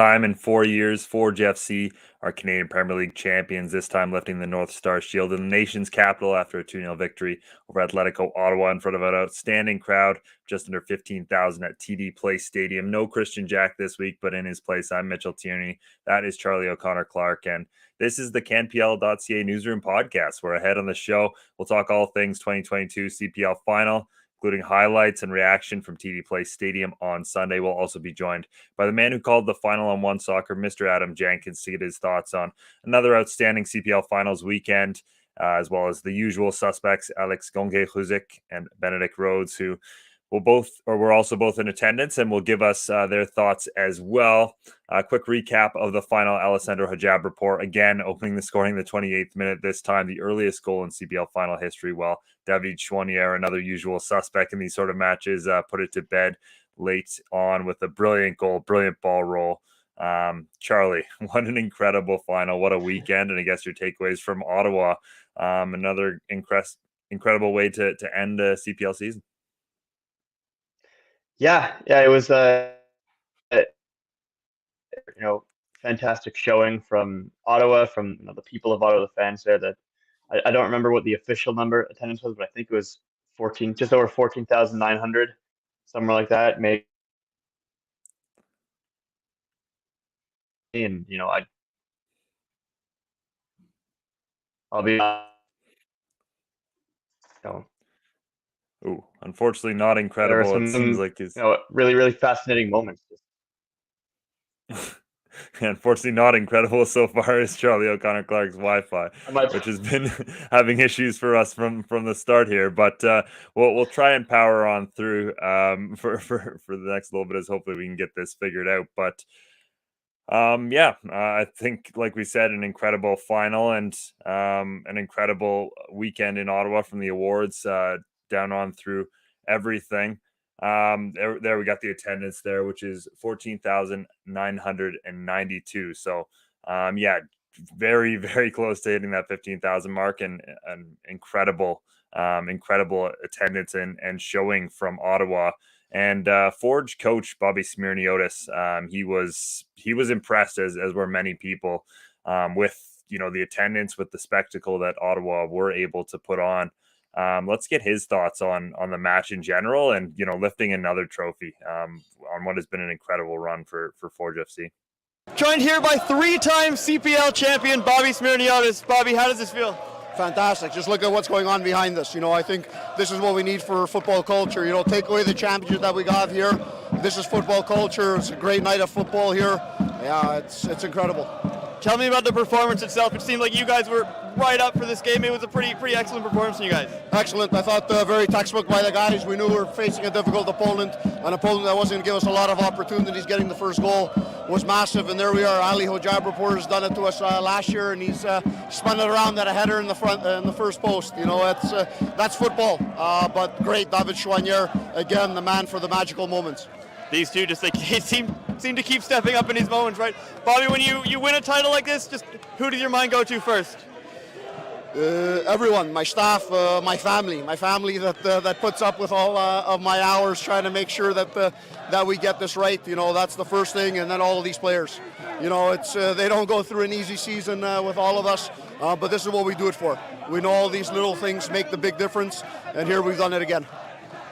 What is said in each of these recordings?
time in 4 years, Forge FC are Canadian Premier League champions, this time lifting the North Star Shield in the nation's capital after a 2-0 victory over Atletico Ottawa in front of an outstanding crowd, just under 15,000 at TD Place Stadium. No Christian Jack this week, but in his place, I'm Mitchell Tierney. That is Charlie O'Connor-Clark, and this is the CanPL.ca Newsroom podcast. We're ahead on the show. We'll talk all things 2022 CPL Final, including highlights and reaction from TD Place Stadium on Sunday. We'll also be joined by the man who called the final on One Soccer, Mr. Adam Jenkins, to get his thoughts on another outstanding CPL Finals weekend, as well as the usual suspects, Alex Gonge-Huzik and Benedict Rhodes, who we're also both in attendance and will give us their thoughts as well. A quick recap of the final Alessandro Hijab report. Again, opening the scoring in the 28th minute, this time the earliest goal in CPL final history. Well, David Chouanier, another usual suspect in these sort of matches, put it to bed late on with a brilliant goal, brilliant ball roll. Charlie, what an incredible final. What a weekend. And I guess your takeaways from Ottawa. Another incredible way to end the CPL season. Yeah, it was fantastic showing from Ottawa, from the people of Ottawa, the fans there. That I don't remember what the official number attendance was, but I think it was just over 14,900, somewhere like that. Maybe, and I'll be. Ooh, unfortunately, not incredible. It seems like it's really, really fascinating moments. Unfortunately, not incredible so far is Charlie O'Connor-Clark's Wi-Fi, which has been having issues for us from the start here. But we'll try and power on through for the next little bit, as hopefully we can get this figured out. But I think, like we said, an incredible final and an incredible weekend in Ottawa, from the awards down on through everything. There we got the attendance there, which is 14,992. So very, very close to hitting that 15,000 mark, and an incredible attendance and showing from Ottawa. And Forge coach Bobby Smirniotis, he was impressed, as were many people, with the attendance, with the spectacle that Ottawa were able to put on. Let's get his thoughts on the match in general, and lifting another trophy on what has been an incredible run for Forge FC. Joined here by 3-time CPL champion Bobby Smirniotis. Bobby, how does this feel? Fantastic. Just look at what's going on behind us. I think this is what we need for football culture. Take away the championship that we got here. This is football culture. It's a great night of football here. Yeah, it's incredible. Tell me about the performance itself. It seemed like you guys were right up for this game. It was a pretty excellent performance from you guys. Excellent. I thought very textbook by the guys. We knew we were facing a difficult opponent, an opponent that wasn't going to give us a lot of opportunities. Getting the first goal was massive, and there we are. Ali Hijab has done it to us last year, and he's spun it around at a header in the first post. That's football. But great, David Chouanier, again, the man for the magical moments. These two just seem to keep stepping up in these moments, right? Bobby, when you win a title like this, just who does your mind go to first? Everyone, my staff, my family that puts up with all of my hours trying to make sure that we get this right. That's the first thing, and then all of these players. It's they don't go through an easy season with all of us, but this is what we do it for. We know all these little things make the big difference, and here we've done it again.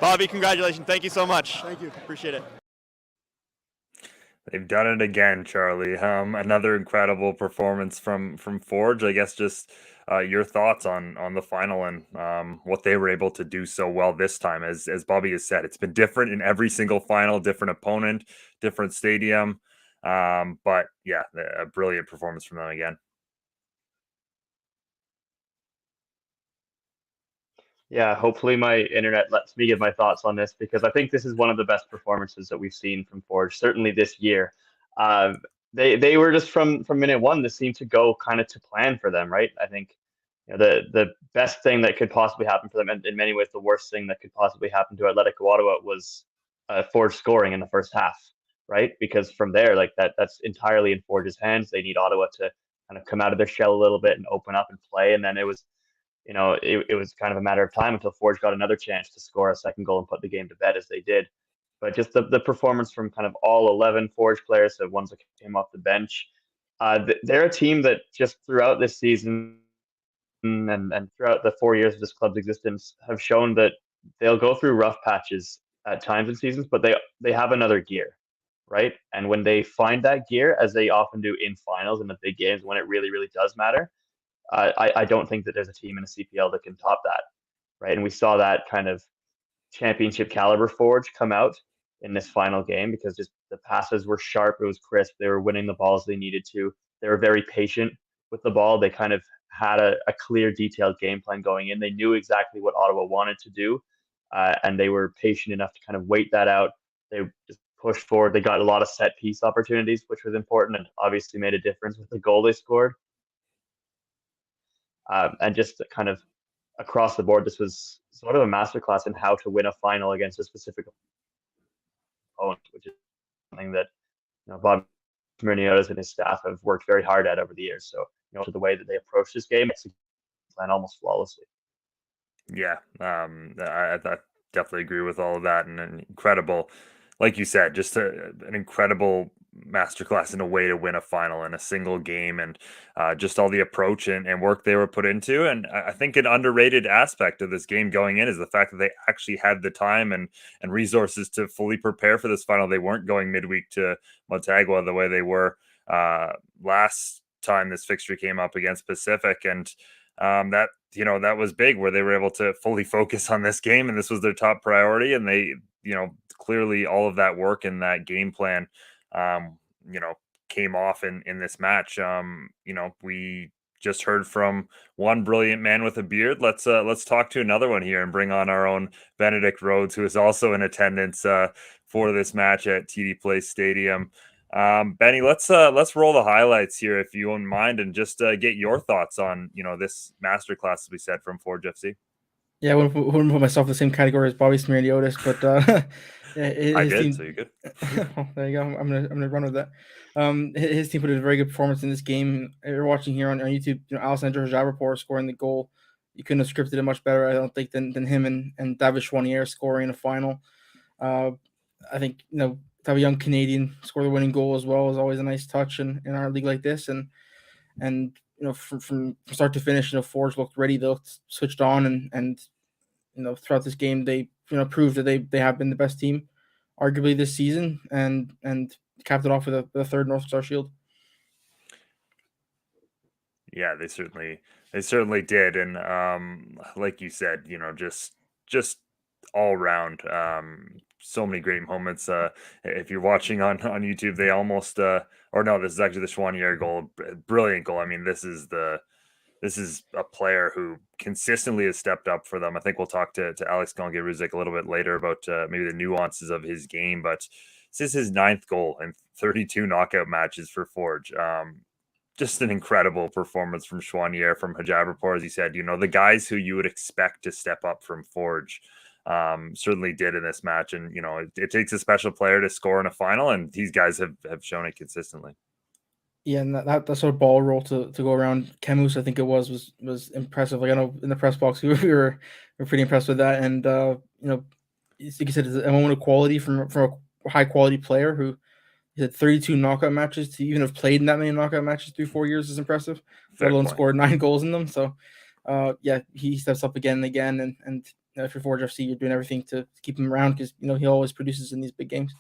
Bobby, congratulations. Thank you so much. Thank you. Appreciate it. They've done it again, Charlie. Another incredible performance from Forge. I guess just your thoughts on the final and what they were able to do so well this time. As Bobby has said, it's been different in every single final, different opponent, different stadium. But yeah, a brilliant performance from them again. Yeah, hopefully my internet lets me give my thoughts on this, because I think this is one of the best performances that we've seen from Forge, certainly this year. They were just from minute one, this seemed to go kind of to plan for them, right? I think the best thing that could possibly happen for them, and in many ways the worst thing that could possibly happen to Atletico Ottawa, was Forge scoring in the first half, right? Because from there, that's entirely in Forge's hands. They need Ottawa to kind of come out of their shell a little bit and open up and play, and then it was it was kind of a matter of time until Forge got another chance to score a second goal and put the game to bed, as they did. but just the performance from kind of all 11 Forge players, so ones that came off the bench. They're a team that just throughout this season and throughout the 4 years of this club's existence have shown that they'll go through rough patches at times in seasons, but they have another gear, right? And when they find that gear, as they often do in finals and the big games when it really, really does matter, I don't think that there's a team in a CPL that can top that, right? And we saw that kind of championship caliber Forge come out in this final game because just the passes were sharp, it was crisp, they were winning the balls they needed to. They were very patient with the ball. They kind of had a clear, detailed game plan going in. They knew exactly what Ottawa wanted to do, and they were patient enough to kind of wait that out. They just pushed forward. They got a lot of set piece opportunities, which was important and obviously made a difference with the goal they scored. And just kind of across the board, this was sort of a masterclass in how to win a final against a specific opponent, which is something that Bob Merniotis and his staff have worked very hard at over the years. So, to the way that they approach this game, it's plan almost flawlessly. Yeah, I definitely agree with all of that, and an incredible, like you said, just an incredible masterclass in a way to win a final in a single game, and just all the approach and work they were put into. And I think an underrated aspect of this game going in is the fact that they actually had the time and resources to fully prepare for this final. They weren't going midweek to Motagua the way they were last time this fixture came up against Pacific, and that was big, where they were able to fully focus on this game, and this was their top priority. And they, clearly all of that work and that game plan, came off in this match. We just heard from one brilliant man with a beard. Let's talk to another one here and bring on our own Benedict Rhodes, who is also in attendance for this match at TD Place Stadium. Benny, let's roll the highlights here, if you wouldn't mind, and just get your thoughts on this masterclass, as we said, from Forge FC. Yeah, I wouldn't put myself in the same category as Bobby Smirniotis, but I did, so you're good. Well, there you go. I'm gonna run with that. His team put in a very good performance in this game. You're watching here on YouTube, Alessandro Jabrapor scoring the goal. You couldn't have scripted it much better, I don't think, than him and David Chouanier scoring a final. I think to have a young Canadian score the winning goal as well is always a nice touch in our league like this. And from start to finish, Forge looked ready, they looked switched on, and throughout this game they proved that they have been the best team arguably this season, and capped it off with a third North Star Shield. Yeah, they certainly did, and like you said, just all around, so many great moments. If you're watching on YouTube, they almost this is actually the Chouanier goal, brilliant goal. I mean, this is a player who consistently has stepped up for them. I think we'll talk to Alex Gonge-Ruzik a little bit later about maybe the nuances of his game, but this is his 9th goal in 32 knockout matches for Forge. Just an incredible performance from Chouanier, from Jabrapor, as he said. The guys who you would expect to step up from Forge certainly did in this match. And, it takes a special player to score in a final, and these guys have shown it consistently. Yeah, and that sort of ball roll to go around Camus, I think it was impressive. Like, I know in the press box we were pretty impressed with that. And like you said, it's a moment of quality from a high quality player who had 32 knockout matches. To even have played in that many knockout matches through 4 years is impressive. Let alone scored 9 goals in them. So he steps up again and again, and if you're Forge FC, you're doing everything to keep him around, because he always produces in these big games.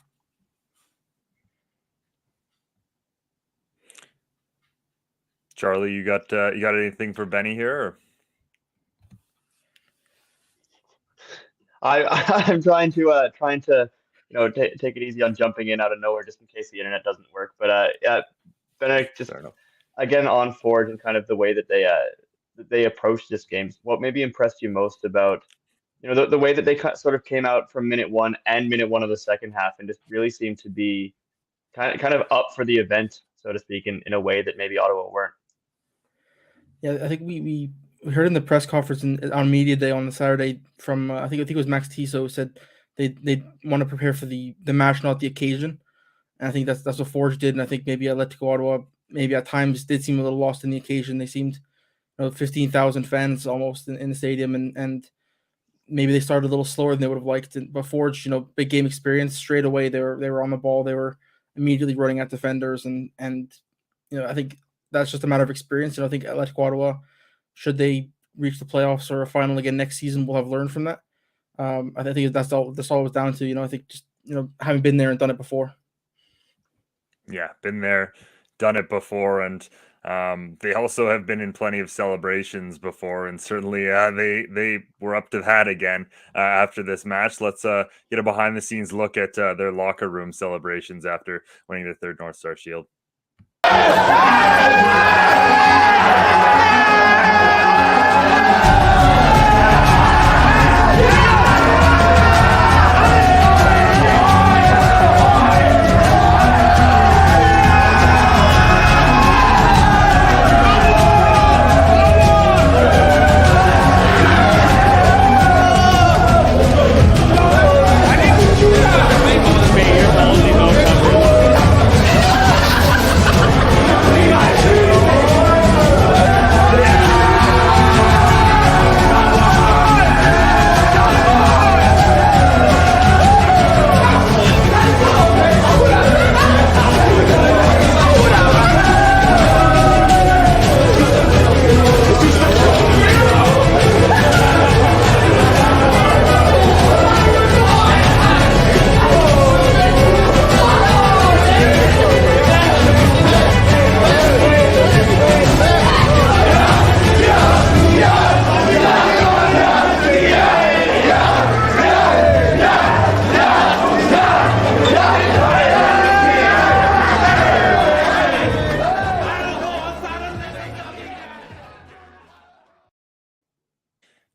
Charlie, you got anything for Benny here? Or? I'm trying to take it easy on jumping in out of nowhere just in case the internet doesn't work. But Benedict, just again on Forge and kind of the way that they approached this game. What maybe impressed you most about the way that they sort of came out from minute 1 and minute 1 of the second half, and just really seemed to be kind of up for the event, so to speak, in a way that maybe Ottawa weren't. Yeah, I think we heard in the press conference on media day on the Saturday from I think it was Max Tissot, said they want to prepare for the match, not the occasion. And I think that's what Forge did. And I think maybe Atletico Ottawa maybe at times did seem a little lost in the occasion. They seemed 15,000 fans almost in the stadium, and maybe they started a little slower than they would have liked. But Forge, big game experience straight away. They were on the ball. They were immediately running at defenders, and I think that's just a matter of experience. I think Atletico Ottawa, should they reach the playoffs or a final again next season, will have learned from that. I think that's all it was down to. I think just having been there and done it before. Yeah, been there, done it before, and they also have been in plenty of celebrations before, and certainly they were up to that again after this match. Let's get a behind-the-scenes look at their locker room celebrations after winning their third North Star Shield.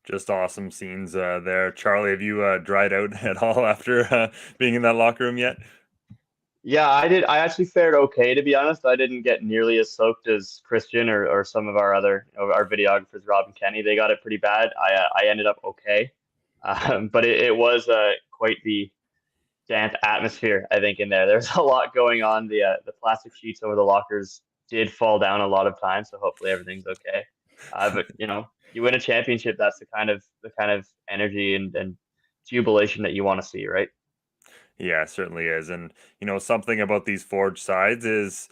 Just awesome scenes there. Charlie, have you dried out at all after being in that locker room yet? Yeah, I did. I actually fared okay, to be honest. I didn't get nearly as soaked as Christian or some of our other our videographers, Rob and Kenny. They got it pretty bad. I ended up okay, but it was quite the damp atmosphere, I think, in there. There's a lot going on. The plastic sheets over the lockers did fall down a lot of times, so hopefully everything's okay. But you win a championship, that's the kind of energy and jubilation that you want to see, right? Yeah, it certainly is. And something about these Forge sides is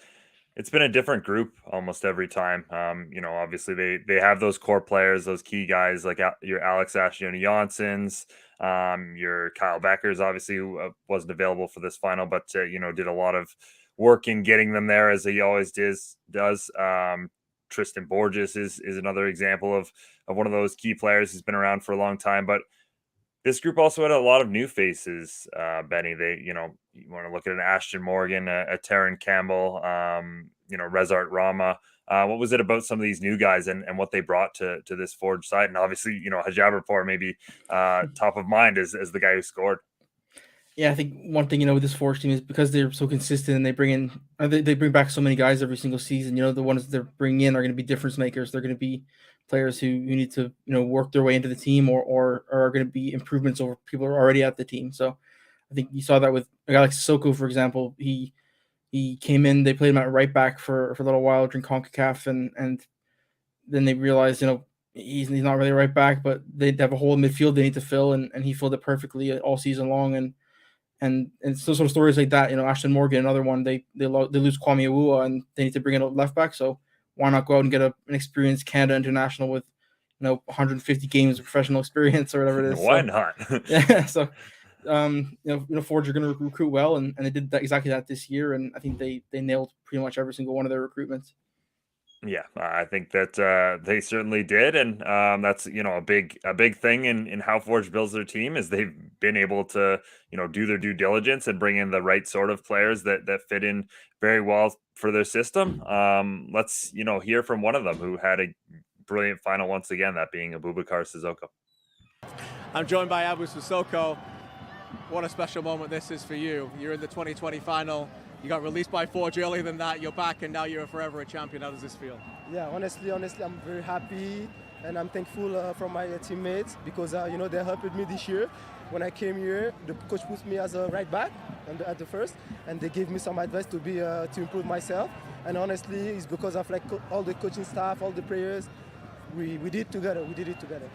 it's been a different group almost every time. Obviously they have those core players, those key guys like your Alex Ashton-Johnsons, your Kyle Beckers, obviously, who wasn't available for this final, but did a lot of work in getting them there, as he always does. Tristan Borges is another example of one of those key players who's been around for a long time. But this group also had a lot of new faces, Benny. They, you want to look at an Ashton Morgan, a Taryn Campbell, Rezart Rama. What was it about some of these new guys and what they brought to this Forge side? And obviously, Hajabrapor maybe top of mind as the guy who scored. Yeah, I think one thing, with this Forge team is because they're so consistent and they bring back so many guys every single season. The ones that they're bringing in are going to be difference makers. They're going to be players who need to, work their way into the team or are going to be improvements over people who are already at the team. So I think you saw that with a guy like Sissoko, for example. He came in, they played him at right back for a little while during CONCACAF, and then they realized, he's not really right back, but they have a hole in midfield they need to fill, and he filled it perfectly all season long. And so sort of stories like that, Ashton Morgan, another one, they lose Kwame Awuah and they need to bring in a left back. So why not go out and get an experienced Canada international with 150 games of professional experience or whatever it is? Why not? Yeah. So Forge are going to recruit well, and they did exactly that this year, and I think they nailed pretty much every single one of their recruitments. Yeah, I think that they certainly did, and that's a big thing in how Forge builds their team is they've been able to do their due diligence and bring in the right sort of players that fit in very well for their system. Let's hear from one of them who had a brilliant final once again, that being Abubakar Sissoko. I'm joined by Abu Sissoko. What a special moment this is for you. You're in the 2020 final. You got released by Forge earlier than that. You're back, and now you're forever a champion. How does this feel? Yeah, honestly, I'm very happy, and I'm thankful for my teammates because they helped me this year. When I came here, the coach put me as a right back at the first, and they gave me some advice to improve myself. And honestly, it's because of all the coaching staff, all the players. We did it together.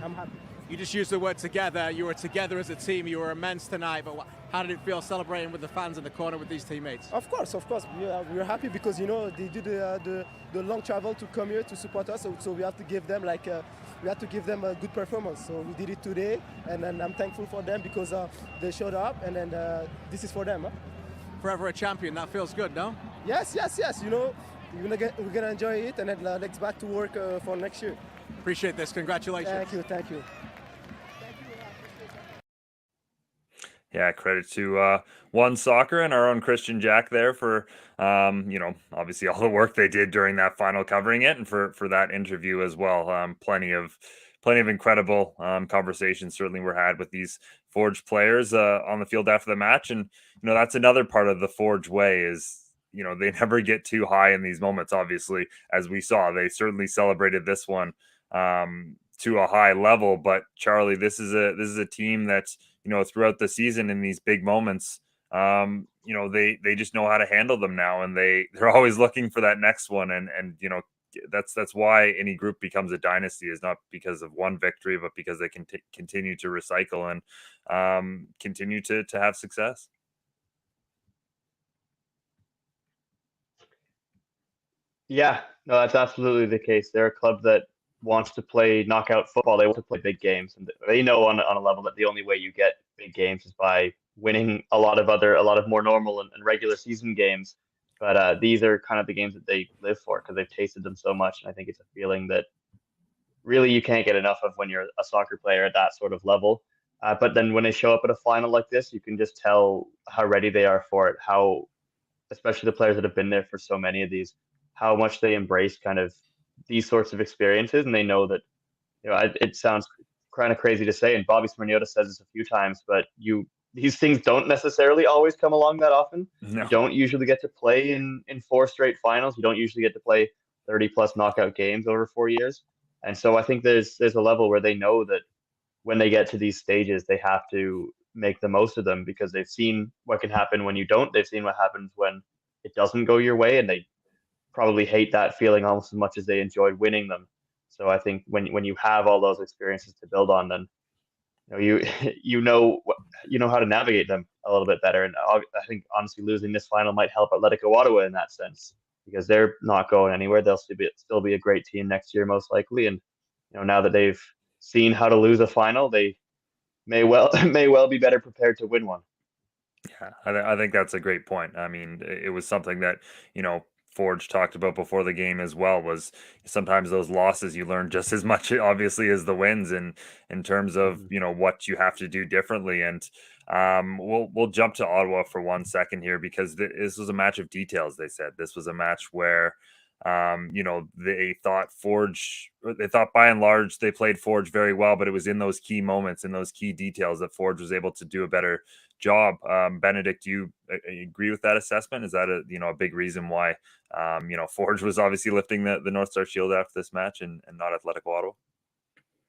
I'm happy. You just used the word together. You were together as a team. You were immense tonight. But how did it feel celebrating with the fans in the corner with these teammates? Of course. We are happy because they did the long travel to come here to support us. So we have to give them a good performance. So we did it today, and then I'm thankful for them because they showed up, and then this is for them. Huh? Forever a champion. That feels good, no? Yes. We're gonna enjoy it, and then let's back to work for next year. Appreciate this. Congratulations. Thank you. Yeah, credit to One Soccer and our own Christian Jack there for obviously all the work they did during that final covering it, and for that interview as well. Plenty of incredible conversations certainly were had with these Forge players on the field after the match, and that's another part of the Forge way is they never get too high in these moments. Obviously, as we saw, they certainly celebrated this one to a high level. But Charlie, this is a team that's throughout the season in these big moments, they just know how to handle them now, and they're always looking for that next one. And that's why any group becomes a dynasty, is not because of one victory, but because they can continue to recycle and continue to have success. Yeah, no, that's absolutely the case. They're a club that wants to play knockout football. They want to play big games, and they know on a level that the only way you get big games is by winning a lot of more normal and regular season games. But these are kind of the games that they live for because they've tasted them so much. And I think it's a feeling that really you can't get enough of when you're a soccer player at that sort of level. But then when they show up at a final like this, you can just tell how ready they are for it. How, especially the players that have been there for so many of these, how much they embrace kind of these sorts of experiences, and they know that it sounds kind of crazy to say, and Bobby Smyrniota says this a few times, but these things don't necessarily always come along that often. No. You don't usually get to play in 4 straight finals. You don't usually get to play 30 plus knockout games over 4 years, and so I think there's a level where they know that when they get to these stages, they have to make the most of them because they've seen what can happen when you don't. They've seen what happens when it doesn't go your way, and they probably hate that feeling almost as much as they enjoyed winning them. So I think when you have all those experiences to build on, then you know how to navigate them a little bit better. And I think honestly losing this final might help Atletico Ottawa in that sense because they're not going anywhere. They'll still be a great team next year most likely. And now that they've seen how to lose a final, they may well be better prepared to win one. Yeah, I think that's a great point. I mean, it was something that Forge talked about before the game as well, was sometimes those losses you learn just as much obviously as the wins, and in terms of what you have to do differently. And we'll jump to Ottawa for 1 second here because this was a match of details. They said this was a match where they thought by and large they played Forge very well, but it was in those key moments, in those key details, that Forge was able to do a better job. Benedict, do you agree with that assessment? Is that a big reason why Forge was obviously lifting the North Star Shield after this match and not Atletico Ottawa?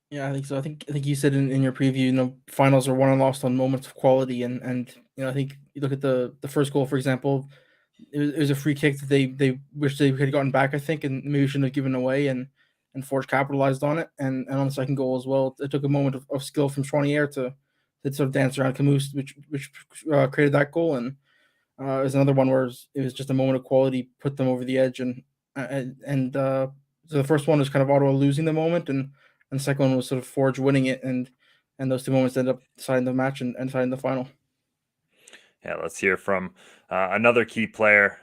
Yeah, I think so. I think you said in your preview, finals are won and lost on moments of quality, and I think you look at the first goal, for example. It was a free kick that they wish they had gotten back, I think, and maybe shouldn't have given away, and Forge capitalized on it. And on the second goal as well, it took a moment of skill from Chouanier to sort of dance around Camus, which created that goal. And there's another one where it was just a moment of quality, put them over the edge. And so the first one was kind of Ottawa losing the moment, and the second one was sort of Forge winning it. And those two moments ended up deciding the match and deciding the final. Yeah, let's hear from another key player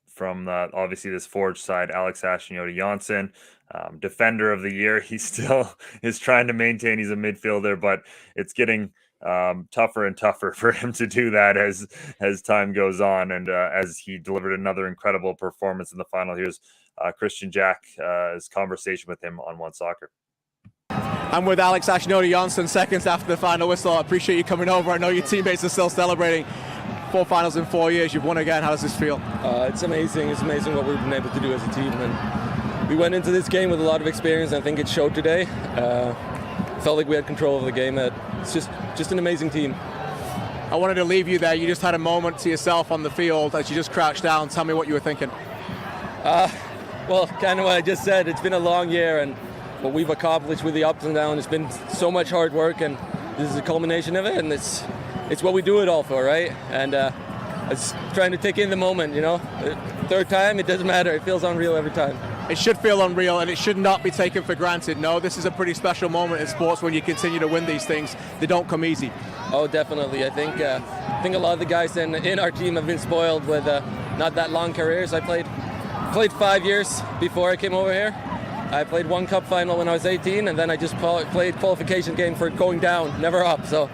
from obviously this Forge side, Alex Ashton-Johnson, defender of the year. He still is trying to maintain he's a midfielder, but it's getting tougher and tougher for him to do that as time goes on, and as he delivered another incredible performance in the final. Here's Christian Jack's conversation with him on One Soccer. I'm with Alex Ashton-Johnson, seconds after the final whistle. I appreciate you coming over. I know your teammates are still celebrating. 4 finals in 4 years. You've won again. How does this feel? It's amazing. It's amazing what we've been able to do as a team. And we went into this game with a lot of experience. I think it showed today. Felt like we had control of the game. It's just an amazing team. I wanted to leave you there. You just had a moment to yourself on the field as you just crouched down. Tell me what you were thinking. Well, kind of what I just said. It's been a long year, and what we've accomplished with the ups and downs. It's been so much hard work, and this is a culmination of it, and it's what we do it all for, right? And it's trying to take in the moment, you know. Third time, it doesn't matter. It feels unreal every time. It should feel unreal, and it should not be taken for granted. No, this is a pretty special moment in sports when you continue to win these things. They don't come easy. Oh, definitely. I think a lot of the guys in our team have been spoiled with not that long careers. I played 5 years before I came over here. I played one cup final when I was 18, and then I just played qualification game for going down, never up. So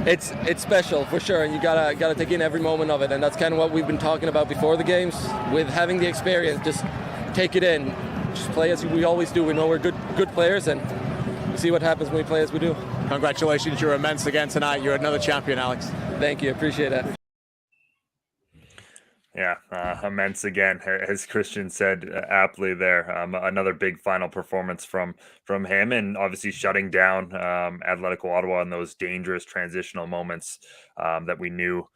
it's special for sure, and you gotta take in every moment of it. And that's kind of what we've been talking about before the games, with having the experience. Just take it in, just play as we always do. We know we're good players, and we see what happens when we play as we do. Congratulations, you're immense again tonight. You're another champion, Alex. Thank you, appreciate that. Yeah, immense again, as Christian said aptly there. Another big final performance from him, and obviously shutting down Atletico Ottawa in those dangerous transitional moments that we knew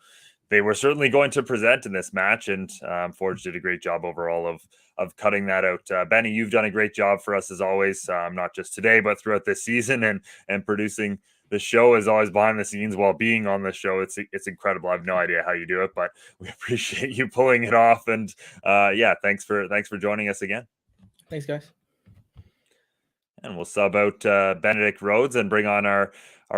they were certainly going to present in this match. And Forge did a great job overall of cutting that out. Benny, you've done a great job for us as always, not just today but throughout this season, and producing the show is always behind the scenes while being on the show. It's incredible. I have no idea how you do it, but we appreciate you pulling it off. And thanks for joining us again. Thanks, guys. And we'll sub out Benedict Rhodes and bring on our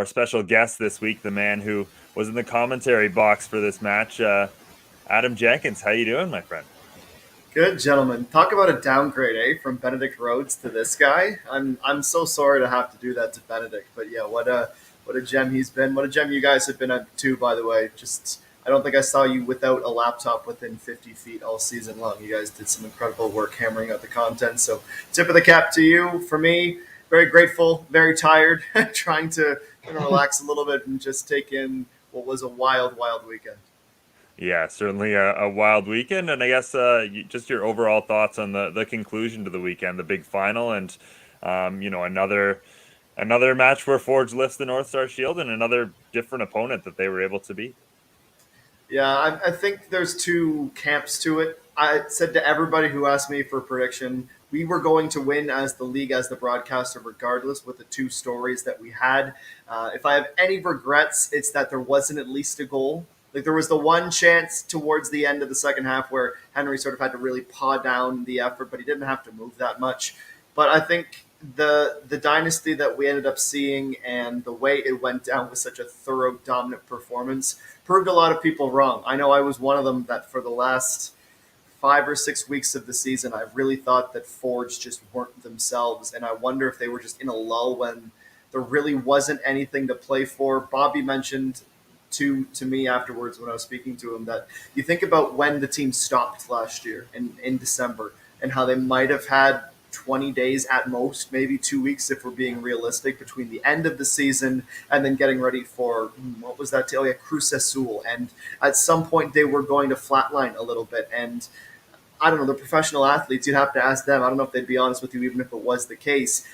special guest this week, the man who was in the commentary box for this match, Adam Jenkins. How you doing, my friend? Good, gentlemen. Talk about a downgrade, eh? From Benedict Rhodes to this guy. I'm so sorry to have to do that to Benedict, but yeah, what a gem he's been. What a gem you guys have been too, by the way. Just, I don't think I saw you without a laptop within 50 feet all season long. You guys did some incredible work hammering out the content. So tip of the cap to you. For me, very grateful, very tired, trying to relax a little bit and just take in what was a wild weekend. Yeah, certainly a wild weekend, and I guess just your overall thoughts on the conclusion to the weekend, the big final, and another match where Forge lifts the North Star Shield, and another different opponent that they were able to beat. Yeah, I think there's two camps to it. I said to everybody who asked me for a prediction, we were going to win as the league, as the broadcaster, regardless, with the two stories that we had. If I have any regrets, it's that there wasn't at least a goal. Like, there was the one chance towards the end of the second half where Henry sort of had to really paw down the effort, but he didn't have to move that much. But I think the dynasty that we ended up seeing and the way it went down with such a thorough, dominant performance proved a lot of people wrong. I know I was one of them that for the last 5 or 6 weeks of the season, I really thought that Forge just weren't themselves, and I wonder if they were just in a lull when there really wasn't anything to play for. Bobby mentioned to me afterwards when I was speaking to him that you think about when the team stopped last year in December and how they might have had 20 days at most, maybe 2 weeks if we're being realistic, between the end of the season and then getting ready for, what was that? Cruz Azul. And at some point they were going to flatline a little bit. And I don't know, the professional athletes, you'd have to ask them. I don't know if they'd be honest with you, even if it was the case.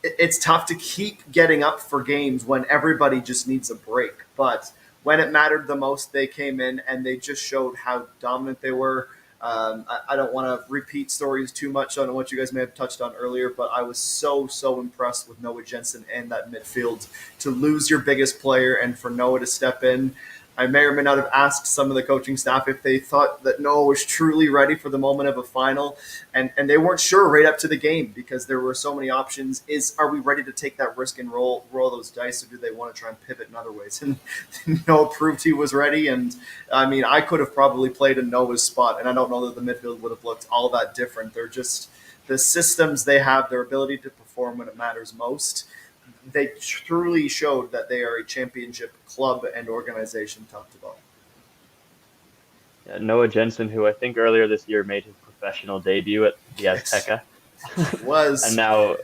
It's tough to keep getting up for games when everybody just needs a break. But when it mattered the most, they came in and they just showed how dominant they were. I don't want to repeat stories too much on what you guys may have touched on earlier, but I was so impressed with Noah Jensen and that midfield. To lose your biggest player and for Noah to step in, I may or may not have asked some of the coaching staff if they thought that Noah was truly ready for the moment of a final, and they weren't sure right up to the game because there were so many options. Are we ready to take that risk and roll those dice, or do they want to try and pivot in other ways? And Noah proved he was ready, and I mean, I could have probably played in Noah's spot, and I don't know that the midfield would have looked all that different. They're just the systems they have, their ability to perform when it matters most. They truly showed that they are a championship club and organization top to bottom. Yeah, Noah Jensen, who I think earlier this year made his professional debut at the Azteca, and now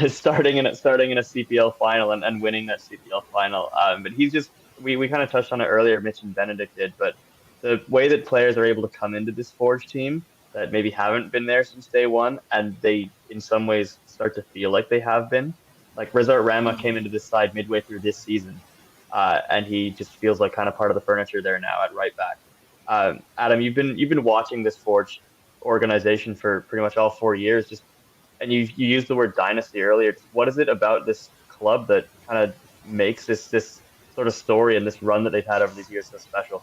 is starting in a CPL final and winning that CPL final. But he's just we kind of touched on it earlier. Mitch and Benedict did, but the way that players are able to come into this Forge team that maybe haven't been there since day one, and they in some ways start to feel like they have been. Like Rizart Rama came into this side midway through this season, and he just feels like kind of part of the furniture there now at right back. Adam, you've been watching this Forge organization for pretty much all 4 years. Just and you used the word dynasty earlier. What is it about this club that kind of makes this sort of story and this run that they've had over these years so special?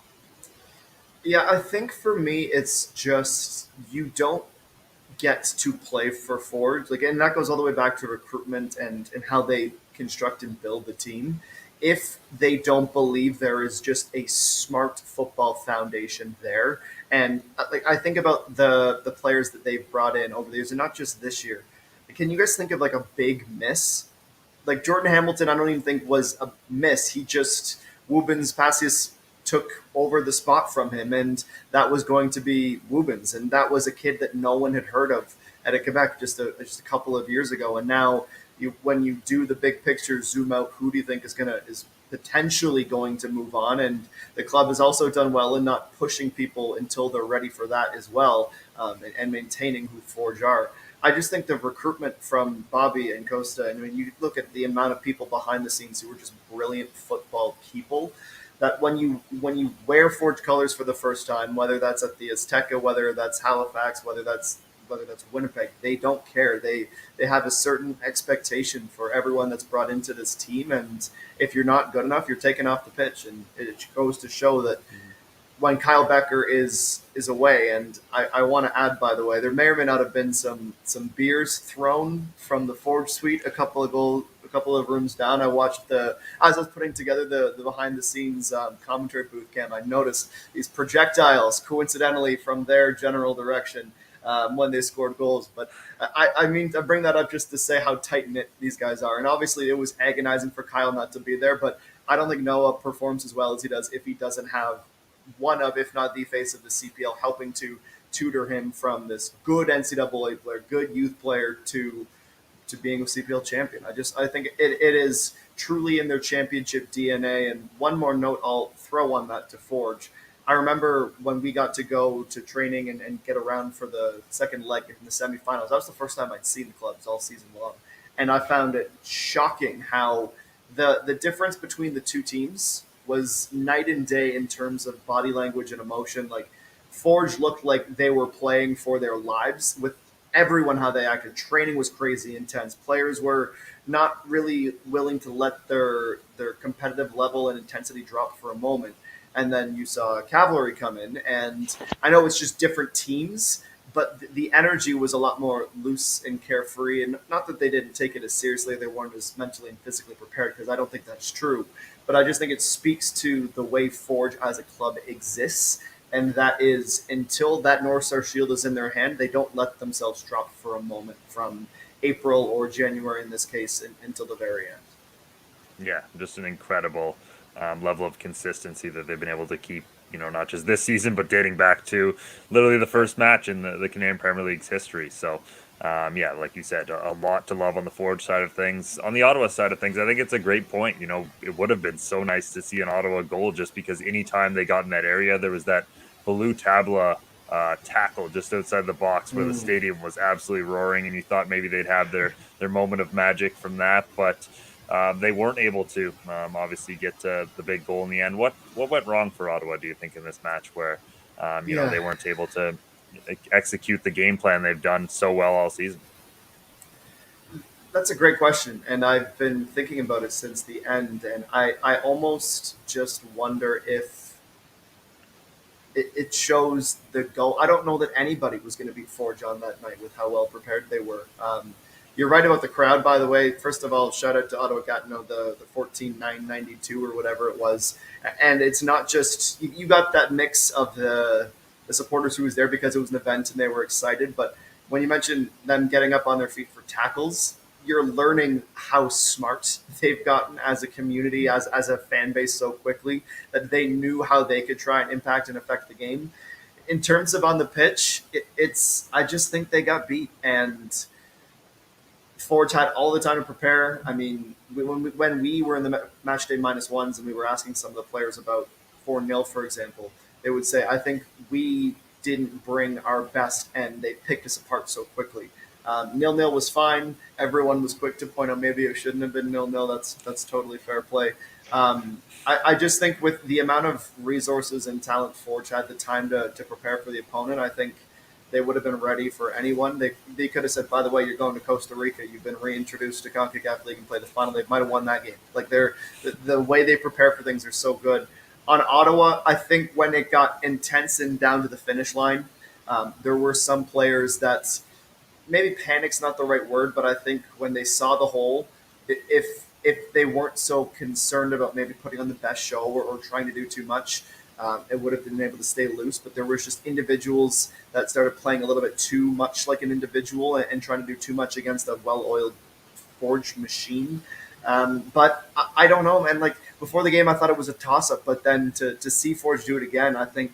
Yeah, I think for me, it's just you don't get to play for Forge. Like, and that goes all the way back to recruitment and how they construct and build the team. If they don't believe there is just a smart football foundation there, and like I think about the players that they've brought in over the years, and not just this year. Can you guys think of like a big miss? Like Jordan Hamilton, I don't even think was a miss. He just Wubens Passius took over the spot from him, and that was going to be Wubens, and that was a kid that no one had heard of at Quebec just a couple of years ago. And now, when you do the big picture, zoom out, who do you think is potentially going to move on? And the club has also done well in not pushing people until they're ready for that as well, and maintaining who Forge are. I just think the recruitment from Bobby and Costa, and when you look at the amount of people behind the scenes who are just brilliant football people, that when you wear Forge colors for the first time, whether that's at the Azteca, whether that's Halifax, whether that's Winnipeg, they don't care. They have a certain expectation for everyone that's brought into this team, and if you're not good enough, you're taken off the pitch. And it goes to show that when Kyle Becker is away, and I want to add, by the way, there may or may not have been some beers thrown from the Forge suite a couple of rooms down. I watched as I was putting together the behind the scenes commentary booth cam, I noticed these projectiles coincidentally from their general direction when they scored goals. But I mean, I bring that up just to say how tight knit these guys are, and obviously it was agonizing for Kyle not to be there, but I don't think Noah performs as well as he does if he doesn't have one of, if not the face of the CPL, helping to tutor him from this good NCAA player, good youth player to being a CPL champion. I think it is truly in their championship DNA. And one more note I'll throw on that to Forge. I remember when we got to go to training and get around for the second leg in the semifinals. That was the first time I'd seen the clubs all season long. And I found it shocking how the difference between the two teams was night and day in terms of body language and emotion. Like, Forge looked like they were playing for their lives with everyone, how they acted. Training was crazy intense. Players were not really willing to let their competitive level and intensity drop for a moment. And then you saw Cavalry come in, and I know it's just different teams, but the energy was a lot more loose and carefree. And not that they didn't take it as seriously, they weren't as mentally and physically prepared, because I don't think that's true. But I just think it speaks to the way Forge as a club exists, and that is, until that North Star Shield is in their hand, they don't let themselves drop for a moment from April or January in this case until the very end. Yeah, just an incredible level of consistency that they've been able to keep, not just this season, but dating back to literally the first match in the Canadian Premier League's history. So, yeah, like you said, a lot to love on the Forge side of things. On the Ottawa side of things, I think it's a great point. It would have been so nice to see an Ottawa goal, just because anytime they got in that area, there was that Blue Tabla tackle just outside the box where the stadium was absolutely roaring, and you thought maybe they'd have their moment of magic from that, but they weren't able to obviously get the big goal in the end. What went wrong for Ottawa, do you think, in this match where they weren't able to execute the game plan they've done so well all season? That's a great question, and I've been thinking about it since the end, and I almost just wonder if it shows the goal. I don't know that anybody was going to beat Forge on that night with how well prepared they were. You're right about the crowd, by the way. First of all, shout out to Ottawa Gatineau, the 14,992 or whatever it was. And it's not just, you got that mix of the supporters who was there because it was an event and they were excited. But when you mentioned them getting up on their feet for tackles, you're learning how smart they've gotten as a community, as a fan base so quickly, that they knew how they could try and impact and affect the game. In terms of on the pitch, I just think they got beat, and Forge had all the time to prepare. I mean, when we were in the match day -1s and we were asking some of the players about 4-0, for example, they would say, I think we didn't bring our best, and they picked us apart so quickly. 0-0 was fine. Everyone was quick to point out maybe it shouldn't have been 0-0. That's totally fair play. I just think with the amount of resources and talent Forge had the time to prepare for the opponent, I think they would have been ready for anyone. They could have said, by the way, you're going to Costa Rica. You've been reintroduced to CONCACAF League and play the final. They might have won that game. Like the way they prepare for things are so good. On Ottawa, I think when it got intense and down to the finish line, there were some players that maybe panic's not the right word, but I think when they saw the hole, if they weren't so concerned about maybe putting on the best show or trying to do too much, it would have been able to stay loose. But there was just individuals that started playing a little bit too much like an individual and trying to do too much against a well-oiled Forge machine. But I don't know, man. Like before the game, I thought it was a toss-up, but then to see Forge do it again, I think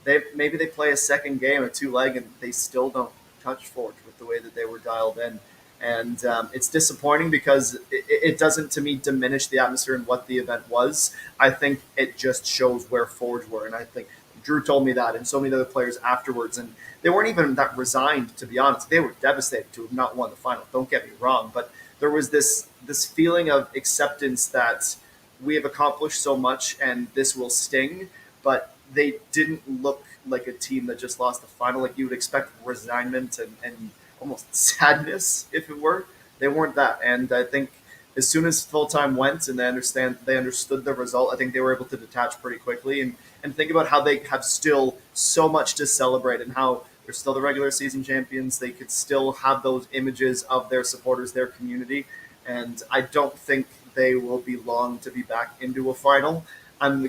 maybe they play a second game, a two-leg, and they still don't touch Forge with the way that they were dialed in. And it's disappointing because it doesn't, to me, diminish the atmosphere and what the event was. I think it just shows where Forge were. And I think Drew told me that, and so many other players afterwards. And they weren't even that resigned, to be honest. They were devastated to have not won the final. Don't get me wrong. But there was this feeling of acceptance that we have accomplished so much and this will sting. But they didn't look like a team that just lost the final. Like you would expect resignment and almost sadness, if it were. They weren't that. And I think as soon as full time went and they understood the result, I think they were able to detach pretty quickly and think about how they have still so much to celebrate and how they're still the regular season champions. They could still have those images of their supporters, their community. And I don't think they will be long to be back into a final. I'm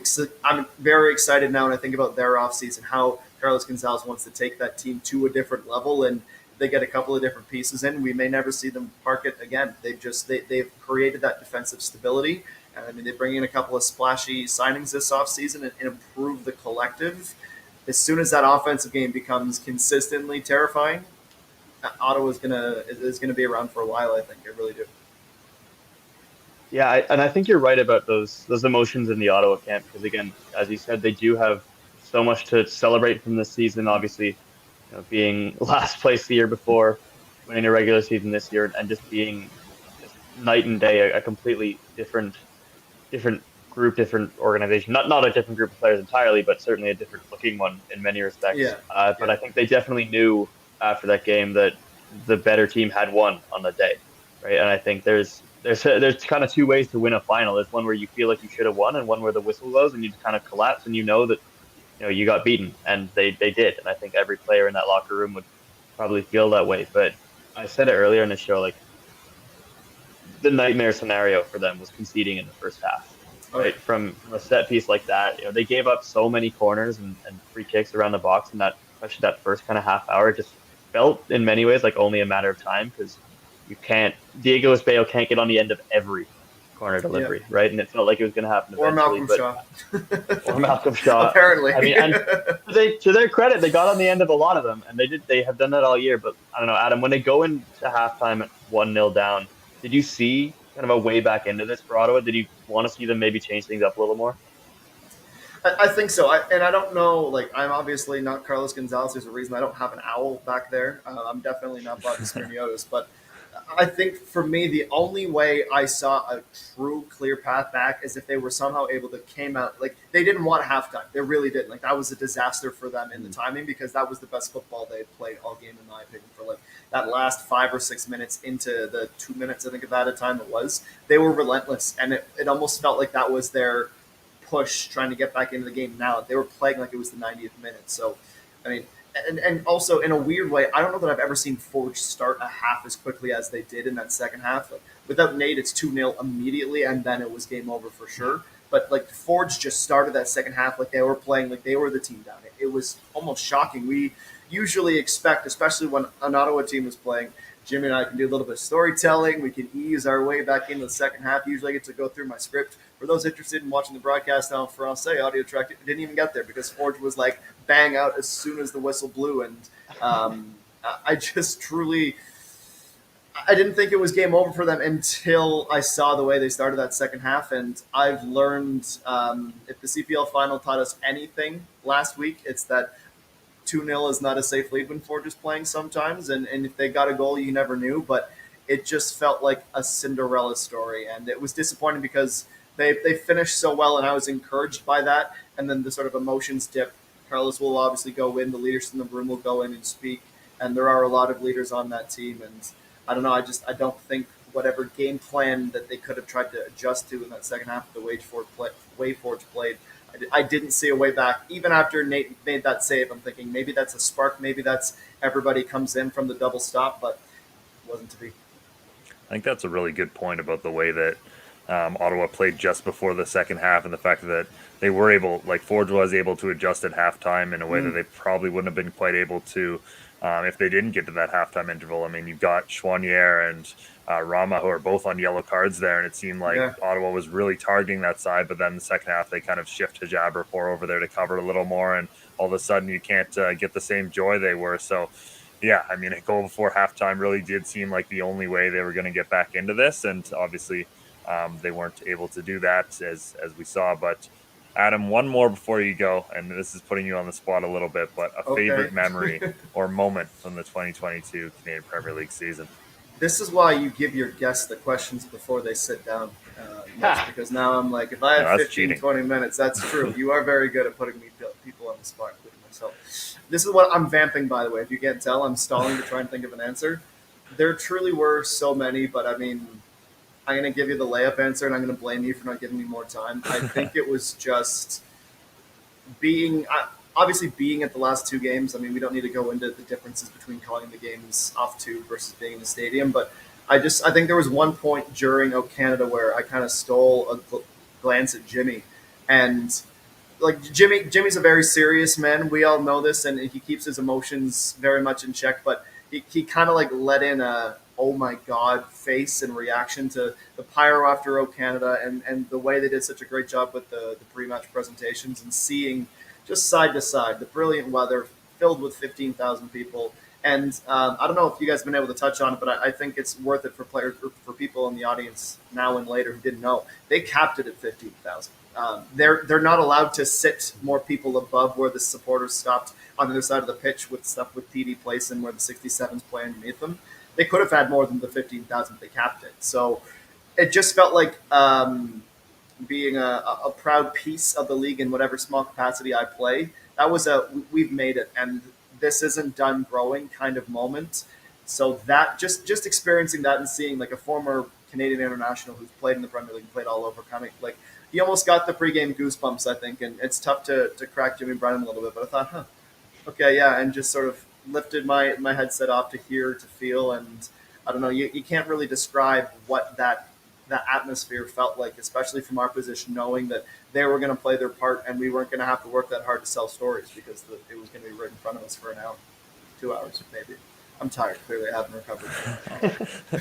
very excited now when I think about their offseason, how Carlos Gonzalez wants to take that team to a different level, and they get a couple of different pieces in. We may never see them park it again. They've created that defensive stability. And I mean, they bring in a couple of splashy signings this offseason and improve the collective. As soon as that offensive game becomes consistently terrifying, Ottawa is gonna be around for a while. I think I really do. Yeah, and I think you're right about those emotions in the Ottawa camp because, again, as you said, they do have so much to celebrate from this season. Obviously, being last place the year before, winning a regular season this year, and just being just night and day, a completely different group, different organization. Not a different group of players entirely, but certainly a different looking one in many respects. Yeah. But I think they definitely knew after that game that the better team had won on the day, right? And I think there's kind of two ways to win a final. There's one where you feel like you should have won, and one where the whistle goes and you just kind of collapse, and that you got beaten, and they did. And I think every player in that locker room would probably feel that way. But I said it earlier in the show, like the nightmare scenario for them was conceding in the first half. Right, from a set piece like that, they gave up so many corners and free kicks around the box, and especially that first kind of half hour just felt in many ways like only a matter of time because Diego Espejo can't get on the end of every corner delivery, right? And it felt like it was going to happen eventually. Or Malcolm Shaw. Apparently. I mean, and to their credit, they got on the end of a lot of them, and they have done that all year. But I don't know, Adam, when they go into halftime at 1-0 down, did you see kind of a way back into this for Ottawa? Did you want to see them maybe change things up a little more? I think so. I don't know, like, I'm obviously not Carlos Gonzalez. There's a reason I don't have an owl back there. I'm definitely not Bobby Smirniotis, but I think for me, the only way I saw a true clear path back is if they were somehow able to came out. Like, they didn't want halftime. They really didn't. Like, that was a disaster for them in the timing because that was the best football they had played all game, in my opinion, for like that last 5 or 6 minutes into the 2 minutes, I think, of that time it was. They were relentless, and it almost felt like that was their push trying to get back into the game. Now they were playing like it was the 90th minute. So, I mean, and also in a weird way, I don't know that I've ever seen Forge start a half as quickly as they did in that second half. Like, without Nate, it's 2-0 immediately, and then it was game over for sure. But like Forge just started that second half like they were playing like they were the team down. It was almost shocking. We usually expect, especially when an Ottawa team is playing, Jimmy and I can do a little bit of storytelling. We can ease our way back into the second half. Usually I get to go through my script. For those interested in watching the broadcast now, Francais audio track, didn't even get there because Forge was like bang out as soon as the whistle blew. And I just truly, I didn't think it was game over for them until I saw the way they started that second half. And I've learned if the CPL final taught us anything last week, it's that 2-0 is not a safe lead when Forge is playing sometimes. And if they got a goal, you never knew. But it just felt like a Cinderella story. And it was disappointing because they finished so well, and I was encouraged by that. And then the sort of emotions dip Carlos will obviously go in. The leaders in the room will go in and speak, and there are a lot of leaders on that team. And I don't know. I don't think whatever game plan that they could have tried to adjust to in that second half of the way Forge played, I didn't see a way back. Even after Nate made that save, I'm thinking maybe that's a spark. Maybe that's everybody comes in from the double stop, but it wasn't to be. I think that's a really good point about the way that Ottawa played just before the second half, and the fact that they were able, like Forge was able to adjust at halftime in a way that they probably wouldn't have been quite able to if they didn't get to that halftime interval. I mean, you've got Chouanier and Rama, who are both on yellow cards there, and it seemed like Ottawa was really targeting that side, but then the second half they kind of shift Jabrapor over there to cover a little more, and all of a sudden you can't get the same joy they were. So yeah, I mean, a goal before halftime really did seem like the only way they were going to get back into this, and obviously they weren't able to do that as we saw. But Adam, one more before you go, and this is putting you on the spot a little bit, but a favorite memory or moment from the 2022 Canadian Premier League season. This is why you give your guests the questions before they sit down. Because now I'm like, if I have 15, 20 minutes, that's true. You are very good at putting people on the spot, including myself. This is what I'm vamping, by the way. If you can't tell, I'm stalling to try and think of an answer. There truly were so many, but I mean, I'm going to give you the layup answer, and I'm going to blame you for not giving me more time. I think it was just obviously being at the last two games. I mean, we don't need to go into the differences between calling the games off tube versus being in the stadium, but I think there was one point during O Canada where I kind of stole a glance at Jimmy, and like Jimmy's a very serious man. We all know this, and he keeps his emotions very much in check. But he kind of like let in a oh my god face and reaction to the pyro after O Canada, and the way they did such a great job with the pre-match presentations and seeing just side to side the brilliant weather filled with 15,000 people. And I don't know if you guys have been able to touch on it, but I think it's worth it for players, for people in the audience now and later who didn't know. They capped it at 15,000. They're not allowed to sit more people above where the supporters stopped on the other side of the pitch with stuff with TD Place and where the 67s play underneath them. They could have had more than the 15,000 they capped it. So it just felt like being a proud piece of the league in whatever small capacity I play. That was we've made it, and this isn't done growing kind of moment. So that just experiencing that and seeing like a former Canadian international who's played in the Premier League, played all over, kind of like he almost got the pregame goosebumps, I think. And it's tough to crack Jimmy Brennan a little bit, but I thought, okay, yeah, and just sort of lifted my headset off to hear, to feel, and I don't know, you can't really describe what that atmosphere felt like, especially from our position, knowing that they were going to play their part and we weren't going to have to work that hard to sell stories because it was going to be right in front of us for an hour, 2 hours, maybe. I'm tired. Clearly, I haven't recovered.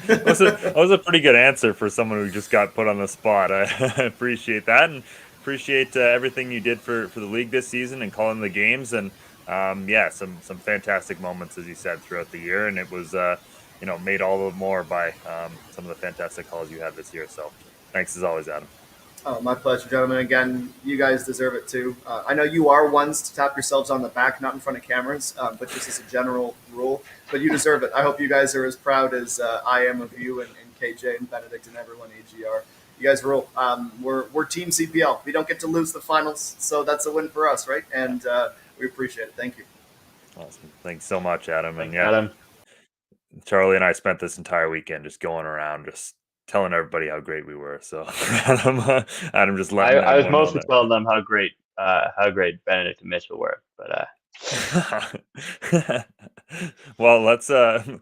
That was a pretty good answer for someone who just got put on the spot. I appreciate that, and appreciate everything you did for the league this season and calling the games, and some fantastic moments, as you said, throughout the year, and it was made all the more by some of the fantastic calls you had this year. So thanks as always, Adam. Oh, my pleasure, gentlemen. Again, you guys deserve it too. I know you are ones to tap yourselves on the back, not in front of cameras, but just as a general rule. But you deserve it. I hope you guys are as proud as I am of you and KJ and Benedict and everyone at AGR. You guys rule. We're Team CPL. We don't get to lose the finals, so that's a win for us, right? And we appreciate it. Thank you. Awesome. Thanks so much, Adam. And Adam. Charlie and I spent this entire weekend just going around, just telling everybody how great we were. So Adam just let I was mostly telling them how great Benedict and Mitchell were, but well, that's a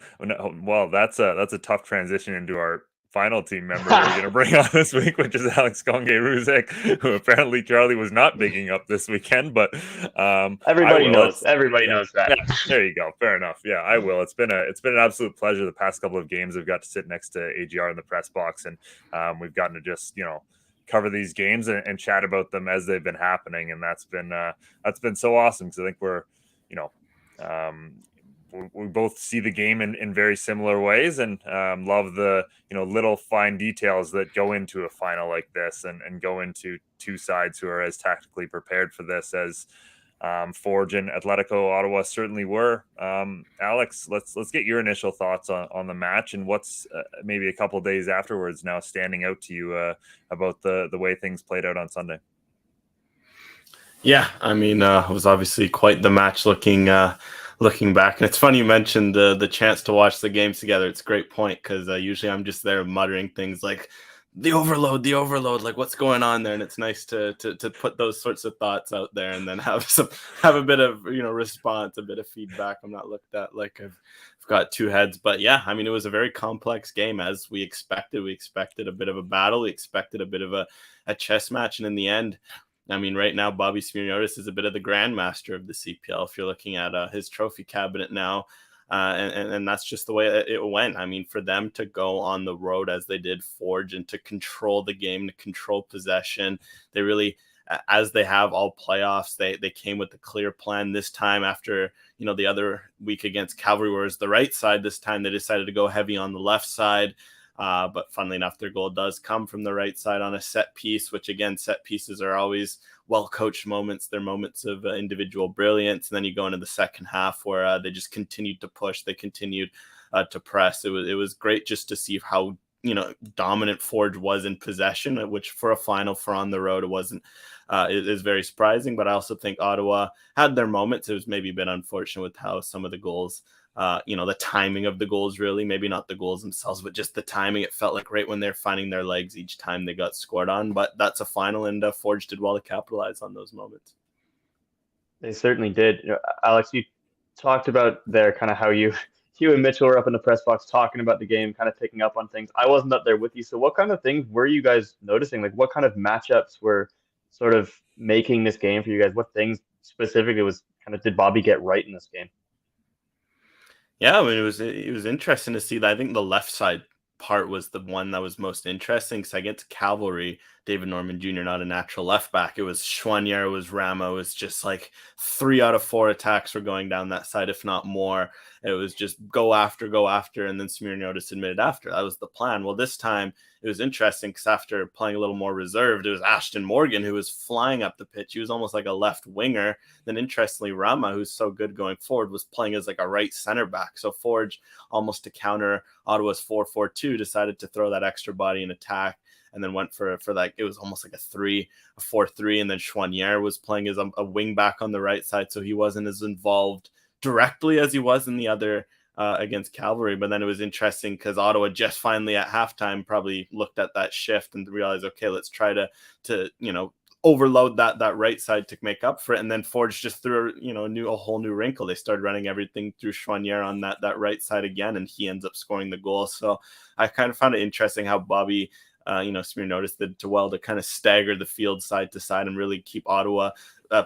tough transition into our final team member we're going to bring on this week, which is Alex Konge-Ruzek, who apparently Charlie was not picking up this weekend, but everybody knows that. Yeah, there you go. Fair enough. Yeah, I will. It's been an absolute pleasure. The past couple of games I've got to sit next to AGR in the press box, and we've gotten to just cover these games and chat about them as they've been happening, and that's been so awesome, because I think we're we both see the game in very similar ways, and love the little fine details that go into a final like this, and go into two sides who are as tactically prepared for this as Forge and Atletico Ottawa certainly were. Alex, let's get your initial thoughts on the match, and what's maybe a couple of days afterwards now standing out to you about the way things played out on Sunday. Yeah, I mean, it was obviously quite the match looking back. And it's funny you mentioned the chance to watch the games together. It's a great point because usually I'm just there muttering things like the overload, like what's going on there. And it's nice to put those sorts of thoughts out there and then have a bit of response, a bit of feedback. I'm not looked at like I've got two heads, but yeah, I mean, it was a very complex game as we expected. We expected a bit of a battle. We expected a bit of a chess match, and in the end, I mean, right now, Bobby Smirniotis is a bit of the grandmaster of the CPL. If you're looking at his trophy cabinet now, and that's just the way it went. I mean, for them to go on the road as they did Forge and to control the game, to control possession, they really, as they have all playoffs, they came with a clear plan this time after, the other week against Cavalry, whereas the right side this time, they decided to go heavy on the left side. But funnily enough, their goal does come from the right side on a set piece, which again, set pieces are always well-coached moments. They're moments of individual brilliance. And then you go into the second half where they just continued to push. They continued to press. It was great just to see how, dominant Forge was in possession, which for a final for on the road, it wasn't, it is very surprising. But I also think Ottawa had their moments. It was maybe a bit unfortunate with how some of the goals, the timing of the goals, really, maybe not the goals themselves, but just the timing. It felt like right when they're finding their legs each time they got scored on, but that's a final, and Forge did well to capitalize on those moments. They certainly did. Alex, you talked about there kind of how you and Mitchell were up in the press box talking about the game, kind of picking up on things. I wasn't up there with you. So what kind of things were you guys noticing? Like what kind of matchups were sort of making this game for you guys? What things specifically did Bobby get right in this game? Yeah, I mean, it was interesting to see that. I think the left side part was the one that was most interesting because against Cavalry, David Norman Jr., not a natural left back. It was Chouanier, it was Rama. It was just like 3 out of 4 attacks were going down that side, if not more. It was just go after, and then Smirniotis admitted after. That was the plan. Well, this time it was interesting because after playing a little more reserved, it was Ashton Morgan who was flying up the pitch. He was almost like a left winger. Then interestingly, Rama, who's so good going forward, was playing as like a right center back. So Forge, almost to counter Ottawa's 4-4-2, decided to throw that extra body in attack and then went for like, it was almost like a 4-3. And then Chouanier was playing as a wing back on the right side. So he wasn't as involved directly as he was in the other against Cavalry. But then it was interesting because Ottawa just finally at halftime probably looked at that shift and realized, okay, let's try to overload that right side to make up for it. And then Forge just threw a whole new wrinkle. They started running everything through Chouanier on that right side again, and he ends up scoring the goal. So I kind of found it interesting how Bobby Smirniotis did well to kind of stagger the field side to side and really keep Ottawa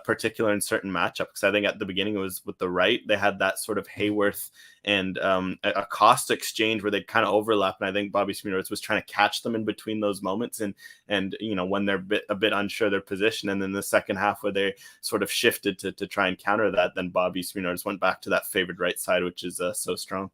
particular in certain matchups. Because I think at the beginning it was with the right, they had that sort of Hayworth and a Costa exchange where they'd kind of overlap. And I think Bobby Smirniotis was trying to catch them in between those moments and when they're a bit unsure their position. And then the second half where they sort of shifted to try and counter that, then Bobby Smirniotis went back to that favored right side, which is so strong.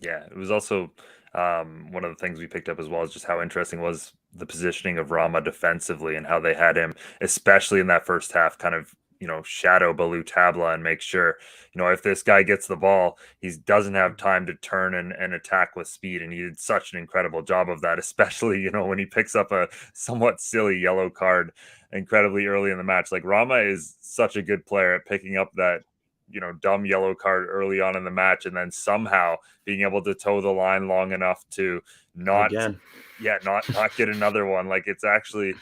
Yeah, it was also one of the things we picked up as well is just how interesting was the positioning of Rama defensively and how they had him, especially in that first half, kind of, shadow Balou Tabla and make sure, if this guy gets the ball, he doesn't have time to turn and attack with speed. And he did such an incredible job of that, especially, when he picks up a somewhat silly yellow card incredibly early in the match. Like Rama is such a good player at picking up that, dumb yellow card early on in the match and then somehow being able to toe the line long enough to not get another one. Like it's actually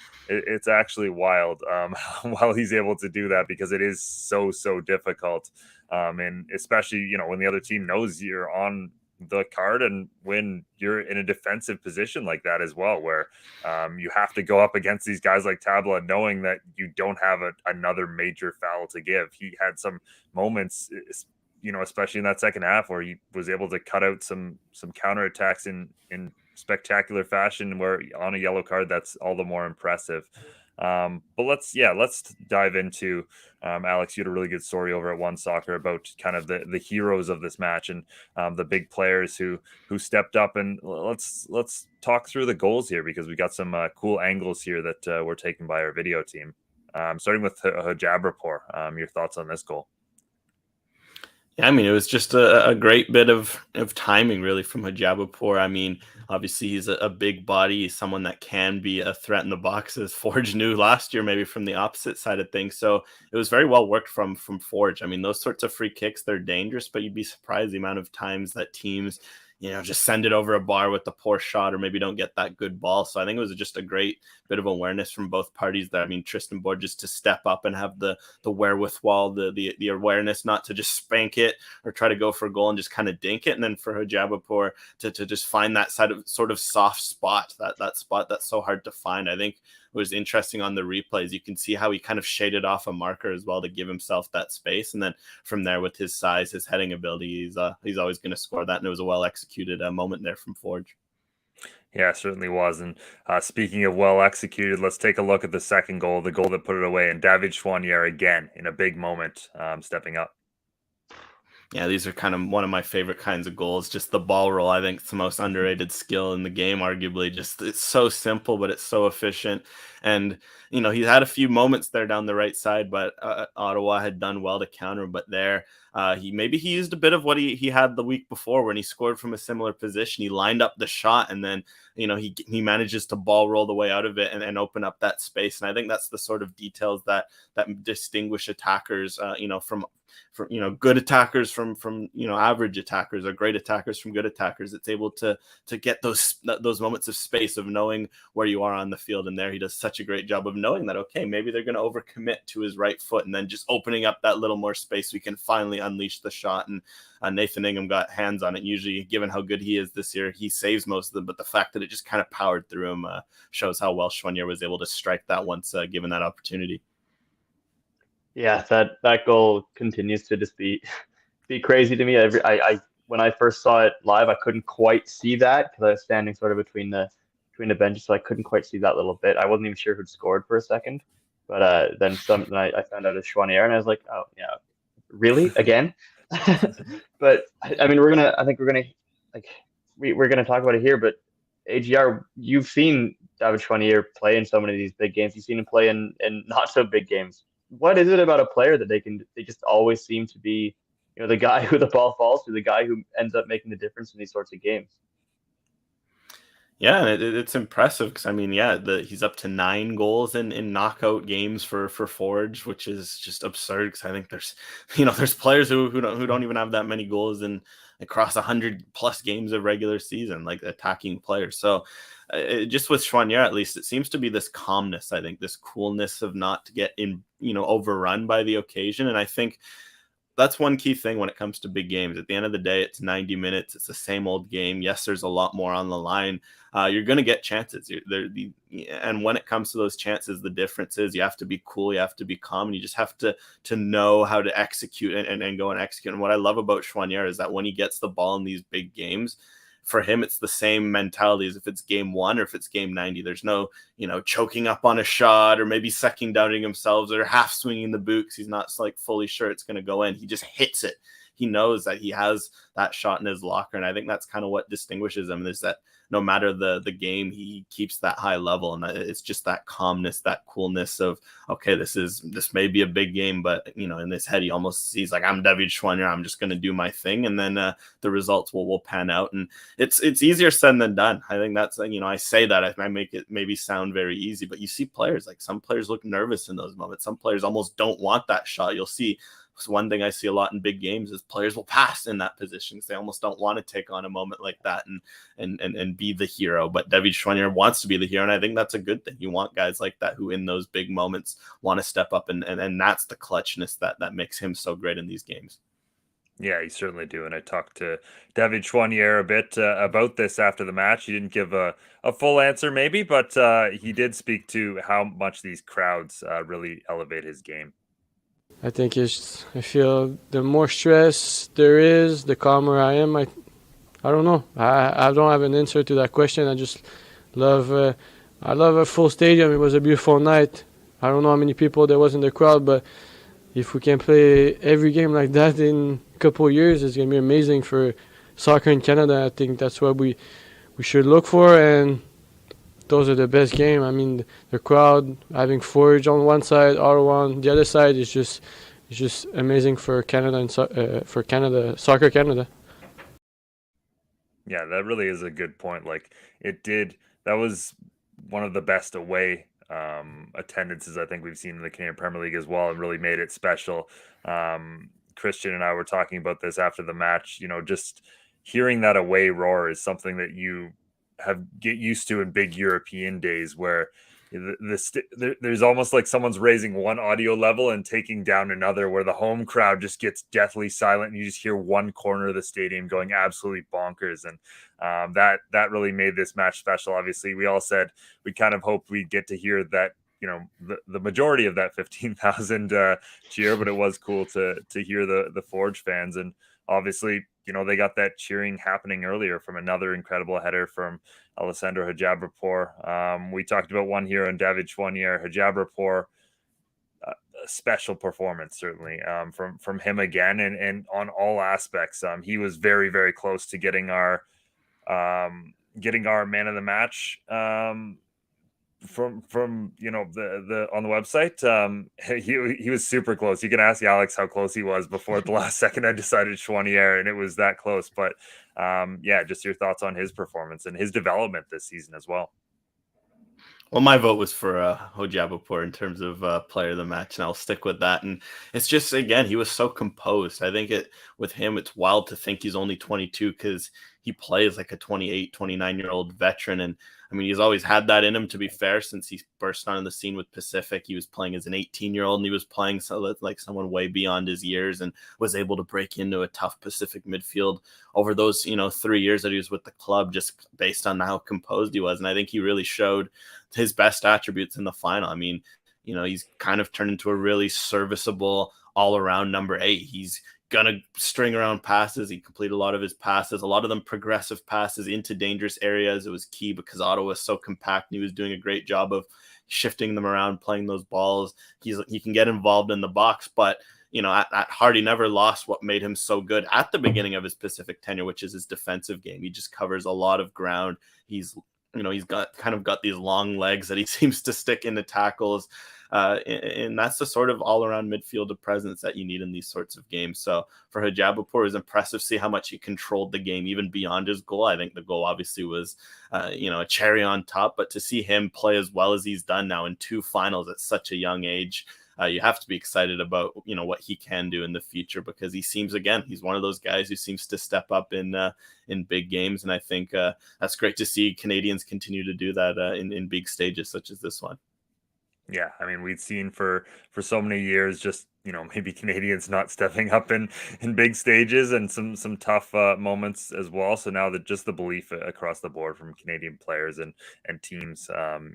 wild while he's able to do that because it is so difficult. And especially, when the other team knows you're on the card and when you're in a defensive position like that as well, where you have to go up against these guys like Tabla knowing that you don't have another major foul to give. He had some moments, especially in that second half where he was able to cut out some counterattacks in spectacular fashion where on a yellow card, that's all the more impressive. But let's dive into Alex. You had a really good story over at One Soccer about kind of the heroes of this match and the big players who stepped up. And let's talk through the goals here because we got some cool angles here that were taken by our video team. Starting with Hajabrapor, your thoughts on this goal? Yeah, I mean, it was just a great bit of timing, really, from Hijabapour. I mean, obviously, he's a big body. He's someone that can be a threat in the box, as Forge knew last year, maybe from the opposite side of things. So it was very well worked from Forge. I mean, those sorts of free kicks, they're dangerous, but you'd be surprised the amount of times that teams, just send it over a bar with the poor shot or maybe don't get that good ball. So I think it was just a great bit of awareness from both parties there. I mean, Tristan Borges to step up and have the wherewithal, the awareness not to just spank it or try to go for a goal and just kind of dink it. And then for Hijabapour to just find that sort of soft spot, that spot that's so hard to find. I think it was interesting on the replays. You can see how he kind of shaded off a marker as well to give himself that space. And then from there, with his size, his heading ability, he's always going to score that. And it was a well executed moment there from Forge. Yeah, it certainly was. And speaking of well executed, let's take a look at the second goal, the goal that put it away. And David Chouanier again in a big moment, stepping up. Yeah, these are kind of one of my favorite kinds of goals. Just the ball roll, I think it's the most underrated skill in the game, arguably. Just it's so simple, but it's so efficient. And, he had a few moments there down the right side, but Ottawa had done well to counter. But there, he used a bit of what he had the week before when he scored from a similar position. He lined up the shot, and then, he manages to ball roll the way out of it and open up that space. And I think that's the sort of details that distinguish attackers, from good attackers from average attackers, or great attackers from good attackers. It's able to get those moments of space, of knowing where you are on the field. And there he does such a great job of knowing that, okay, maybe they're going to overcommit to his right foot, and then just opening up that little more space, we can finally unleash the shot. And Nathan Ingham got hands on it. Usually, given how good he is this year, he saves most of them, but the fact that it just kind of powered through him shows how well Chouanier was able to strike that once given that opportunity. Yeah, that goal continues to just be crazy to me. I when I first saw it live, I couldn't quite see that because I was standing sort of between the benches, so I couldn't quite see that little bit. I wasn't even sure who'd scored for a second, but then I found out it's Chouanier, and I was like, oh yeah, really again? But I mean, we're gonna talk about it here, but AGR, you've seen David Chouanier play in so many of these big games. You've seen him play in not so big games. What is it about a player that they just always seem to be, the guy who the ball falls to, the guy who ends up making the difference in these sorts of games? Yeah, it's impressive because, I mean, he's up to 9 goals in knockout games for Forge, which is just absurd because I think there's players who don't even have that many goals across 100+ games of regular season, like attacking players. So just with Chouanier, at least, it seems to be this calmness, I think, this coolness of not to get overrun by the occasion. And I think that's one key thing when it comes to big games. At the end of the day, it's 90 minutes. It's the same old game. Yes, there's a lot more on the line. You're going to get chances. And when it comes to those chances, the difference is you have to be cool. You have to be calm. And you just have to know how to execute and go and execute. And what I love about Chouanier is that when he gets the ball in these big games, for him, it's the same mentality as if it's game 1 or if it's game 90. There's no, choking up on a shot or maybe second doubting himself or half swinging the boot because he's not fully sure it's going to go in. He just hits it. He knows that he has that shot in his locker. And I think that's kind of what distinguishes him, is that no matter the game, he keeps that high level. And it's just that calmness, that coolness of, okay, this may be a big game, but in his head, he almost sees like, I'm David Chouanier, I'm just going to do my thing. And then the results will pan out. And it's easier said than done. I think that's, I say that, I make it maybe sound very easy, but you see players, like some players look nervous in those moments. Some players almost don't want that shot. You'll see. So one thing I see a lot in big games is players will pass in that position because they almost don't want to take on a moment like that and be the hero. But David Chouanier wants to be the hero, and I think that's a good thing. You want guys like that who in those big moments want to step up, and that's the clutchness that makes him so great in these games. Yeah, you certainly do. And I talked to David Chouanier a bit about this after the match. He didn't give a full answer maybe, but he did speak to how much these crowds really elevate his game. I think I feel the more stress there is, the calmer I am. I don't know. I don't have an answer to that question. I just love I love a full stadium. It was a beautiful night. I don't know how many people there was in the crowd, but if we can play every game like that in a couple of years, it's going to be amazing for soccer in Canada. I think that's what we should look for, and those are the best game. I mean, the crowd, having Forge on one side, Ottawa on the other side, is just it's just amazing for Canada and for Canada, Soccer Canada. Yeah, that really is a good point. Like that was one of the best away attendances I think we've seen in the Canadian Premier League as well, and really made it special. Christian and I were talking about this after the match. Just hearing that away roar is something that you get used to in big European days, where there's almost like someone's raising one audio level and taking down another, where the home crowd just gets deathly silent and you just hear one corner of the stadium going absolutely bonkers. And that really made this match special. Obviously, we all said we kind of hoped we'd get to hear that, the majority of that 15,000 cheer, but it was cool to hear the Forge fans. And obviously, they got that cheering happening earlier from another incredible header from Alessandro Hajabrapor. We talked about one here on David Chouanier. Hajabrapor, a special performance, certainly, from him again, and on all aspects. He was very, very close to getting our man of the match. From the on the website, he was super close. You can ask Alex how close he was before the last second I decided Chouanier, and it was that close. But just your thoughts on his performance and his development this season as well. Well, my vote was for Hajabrapor in terms of player of the match, and I'll stick with that. And it's just, again, he was so composed. I think with him, it's wild to think he's only 22, because he plays like a 28, 29-year-old veteran. And I mean, he's always had that in him, to be fair, since he burst onto the scene with Pacific. He was playing as an 18-year-old, and he was playing like someone way beyond his years, and was able to break into a tough Pacific midfield over those 3 years that he was with the club, just based on how composed he was. And I think he really showed his best attributes in the final. I mean, he's kind of turned into a really serviceable all-around number 8. He's gonna string around passes. He completed a lot of his passes, a lot of them progressive passes into dangerous areas. It was key because Ottawa was so compact, and he was doing a great job of shifting them around, playing those balls. He can get involved in the box, but at heart, he never lost what made him so good at the beginning of his Pacific tenure, which is his defensive game. He just covers a lot of ground. He's got these long legs that he seems to stick into tackles. And that's the sort of all-around midfielder presence that you need in these sorts of games. So for Hajabrapor, it was impressive to see how much he controlled the game, even beyond his goal. I think the goal obviously was, a cherry on top. But to see him play as well as he's done now in 2 finals at such a young age, you have to be excited about, what he can do in the future, because he seems, again, he's one of those guys who seems to step up in big games. And I think that's great to see Canadians continue to do that in big stages such as this one. Yeah, I mean, we'd seen for so many years just, maybe Canadians not stepping up in big stages, and some tough moments as well. So now that just the belief across the board from Canadian players and teams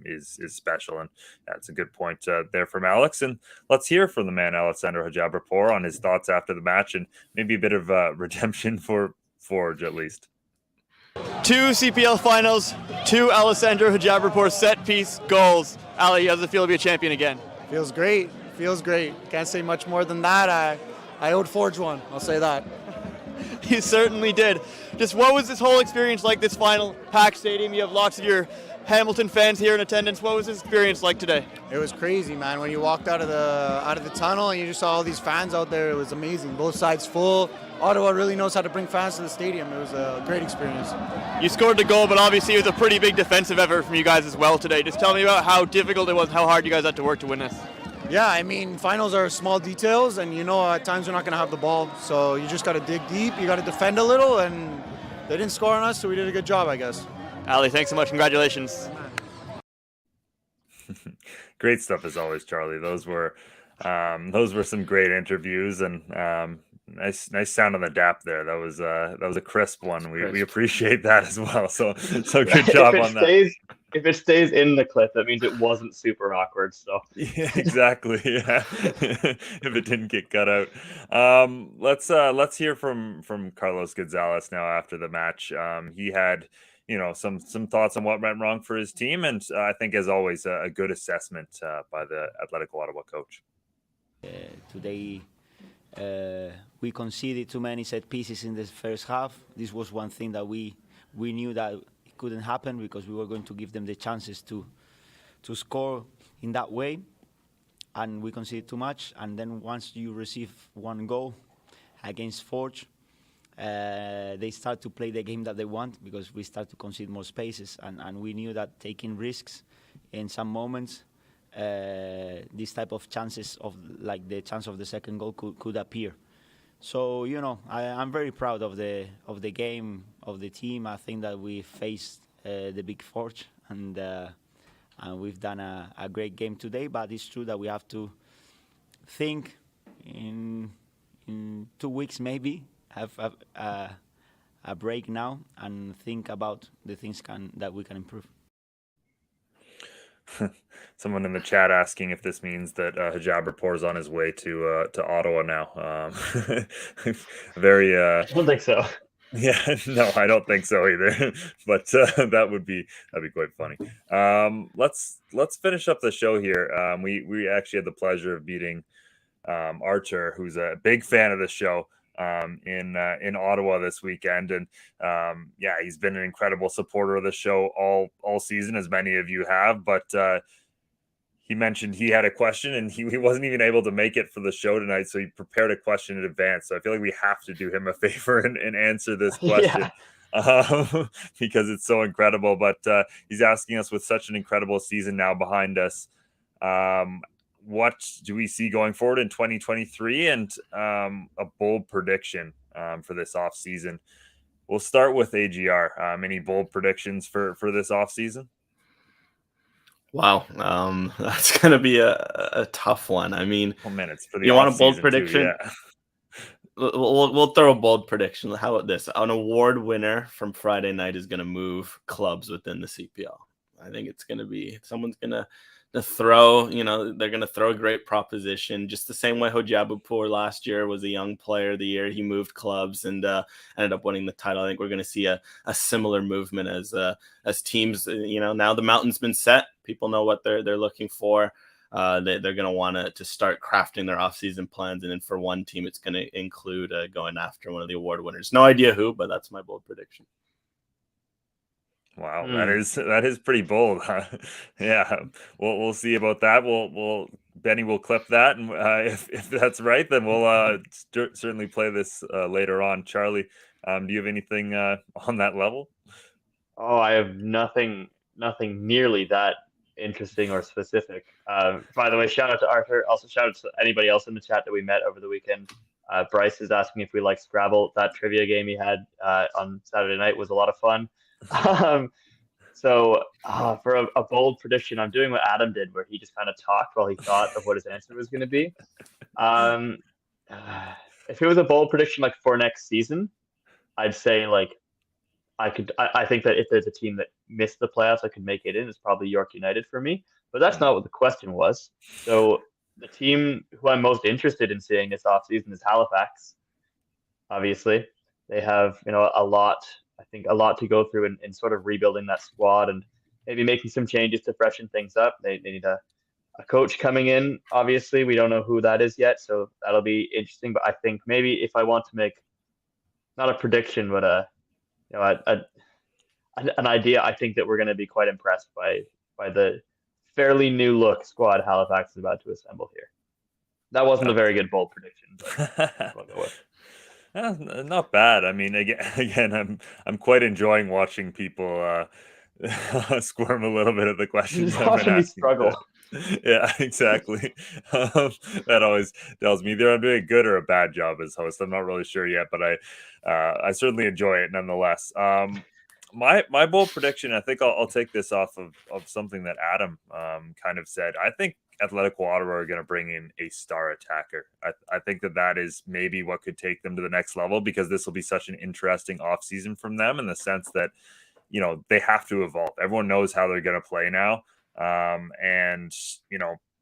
is special. And that's a good point there from Alex. And let's hear from the man, Alessandro Hajabrapor, on his thoughts after the match, and maybe a bit of redemption for Forge at least. 2 CPL finals, 2 Alessandro Hajabrapor set-piece goals. Ali, how does it feel to be a champion again? Feels great. Can't say much more than that. I owed Forge one, I'll say that. You certainly did. Just what was this whole experience like, this final? Packed stadium, you have lots of your Hamilton fans here in attendance. What was this experience like today? It was crazy, man. When you walked out of the tunnel and you just saw all these fans out there, it was amazing. Both sides full. Ottawa really knows how to bring fans to the stadium. It was a great experience. You scored the goal, but obviously it was a pretty big defensive effort from you guys as well today. Just tell me about how difficult it was, how hard you guys had to work to win this. Yeah, I mean, finals are small details, and at times we're not going to have the ball, so you just got to dig deep, you got to defend a little, and they didn't score on us, so we did a good job, I guess. Ali, thanks so much. Congratulations. Great stuff as always, Charlie. Those were some great interviews, and nice sound on the DAP there. That was a crisp one. We appreciate that as well. So good job on that. If it stays in the clip, that means it wasn't super awkward. So yeah, exactly. Yeah. If it didn't get cut out. Let's hear from Carlos Gonzalez now after the match. He had some thoughts on what went wrong for his team, and I think, as always, a good assessment by the Atletico Ottawa coach. Today we conceded too many set pieces in the first half. This was one thing that we knew that it couldn't happen, because we were going to give them the chances to score in that way. and we conceded too much. And then once you receive one goal against Forge, they start to play the game that they want, because we start to concede more spaces, and we knew that taking risks in some moments, these type of chances of like the chance of the second goal could appear. So I'm very proud of the game, of the team. I think that we faced the big Forge, and we've done a great game today. But it's true that we have to think in 2 weeks maybe, have a break now, and think about the things that we can improve. Someone in the chat asking if this means that Hijabrapor is on his way to Ottawa now. Very. I don't think so. Yeah, no, I don't think so either. But that'd be quite funny. Let's finish up the show here. We actually had the pleasure of meeting Archer, who's a big fan of the show, in Ottawa this weekend, and he's been an incredible supporter of the show all season, as many of you have. But he mentioned he had a question, and he wasn't even able to make it for the show tonight, so he prepared a question in advance. So I feel like we have to do him a favor and answer this question. Because it's so incredible. But he's asking us, with such an incredible season now behind us, what do we see going forward in 2023, and a bold prediction for this off season? We'll start with AGR. Any bold predictions for this off season? Wow, that's going to be a tough one. I mean, it's for the you want a bold off-season prediction? too, yeah. We'll throw a bold prediction. How about this? An award winner from Friday night is going to move clubs within the CPL. I think it's going to be someone's going to throw, they're going to throw a great proposition, just the same way Hojabrapor last year was a young player of the year. He moved clubs and ended up winning the title. I think we're going to see a similar movement as teams, now the mountain's been set. People know what they're looking for. They're going to want to start crafting their offseason plans. And then for one team, it's going to include going after one of the award winners. No idea who, but that's my bold prediction. Wow, that is pretty bold. Yeah, we'll see about that. Benny will clip that, and if that's right, then we'll certainly play this later on. Charlie, do you have anything on that level? Oh, I have nothing nearly that interesting or specific. By the way, shout out to Arthur. Also, shout out to anybody else in the chat that we met over the weekend. Bryce is asking if we like Scrabble. That trivia game he had on Saturday night was a lot of fun. So for a bold prediction, I'm doing what Adam did, where he just kind of talked while he thought of what his answer was going to be. If it was a bold prediction like for next season, I'd say like I think that if there's a team that missed the playoffs, I could make it in. It's probably York United for me, but that's not what the question was. So the team who I'm most interested in seeing this offseason is Halifax. Obviously, they have a lot to go through in sort of rebuilding that squad and maybe making some changes to freshen things up. They need a coach coming in. Obviously, we don't know who that is yet, so that'll be interesting. But I think maybe if I want to make not a prediction, but an idea, I think that we're going to be quite impressed by the fairly new look squad Halifax is about to assemble here. That wasn't a very good bold prediction, but I'll go with. Not bad. I mean, again, I'm quite enjoying watching people squirm a little bit at the questions. Watching me struggle. Yeah, exactly. That always tells me either I'm doing a good or a bad job as host. I'm not really sure yet, but I certainly enjoy it nonetheless. My bold prediction, I think I'll take this off of something that Adam kind of said. I think Atletico Ottawa are going to bring in a star attacker. I think that is maybe what could take them to the next level, because this will be such an interesting offseason from them, in the sense that, they have to evolve. Everyone knows how they're going to play now. And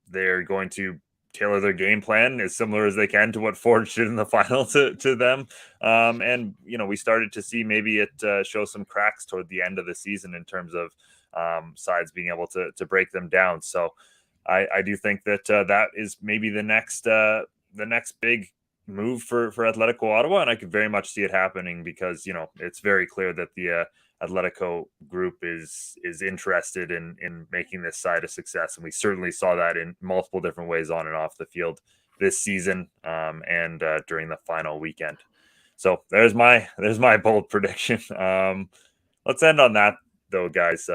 they're going to tailor their game plan as similar as they can to what Forge did in the final to them. And we started to see maybe it show some cracks toward the end of the season in terms of sides being able to break them down. So I do think that that is maybe the next big move for Atletico Ottawa, and I could very much see it happening, because it's very clear that the Atletico group is interested in making this side a success, and we certainly saw that in multiple different ways on and off the field this season, and during the final weekend. So there's my bold prediction. Let's end on that though, guys.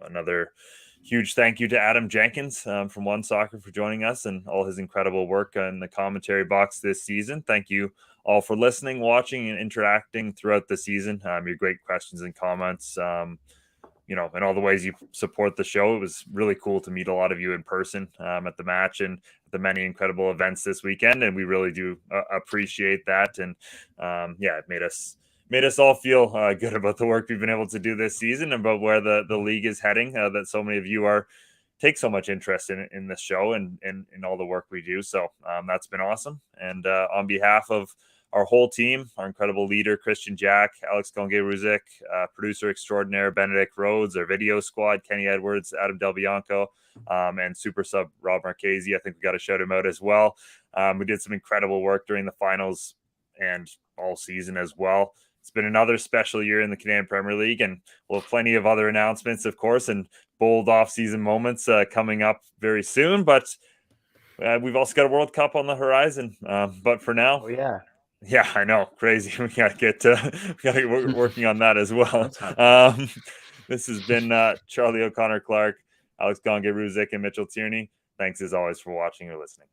Another huge thank you to Adam Jenkins from One Soccer for joining us and all his incredible work in the commentary box this season. Thank you all for listening, watching, and interacting throughout the season. Your great questions and comments, and all the ways you support the show. It was really cool to meet a lot of you in person at the match and the many incredible events this weekend. And we really do appreciate that. And it made us all feel good about the work we've been able to do this season and about where the league is heading, that so many of you take so much interest in this show and in all the work we do. So that's been awesome. And on behalf of our whole team, our incredible leader, Christian Jack, Alex Gonge-Ruzic, producer extraordinaire, Benedict Rhodes, our video squad, Kenny Edwards, Adam Del Bianco, and super sub Rob Marchese. I think we got to shout him out as well. We did some incredible work during the finals and all season as well. It's been another special year in the Canadian Premier League, and we'll have plenty of other announcements, of course, and bold off-season moments coming up very soon. But we've also got a World Cup on the horizon. But for now, yeah, I know, crazy. We got to get working on that as well. This has been Charlie O'Connor Clark, Alex Gonge-Ruzic, and Mitchell Tierney. Thanks as always for watching or listening.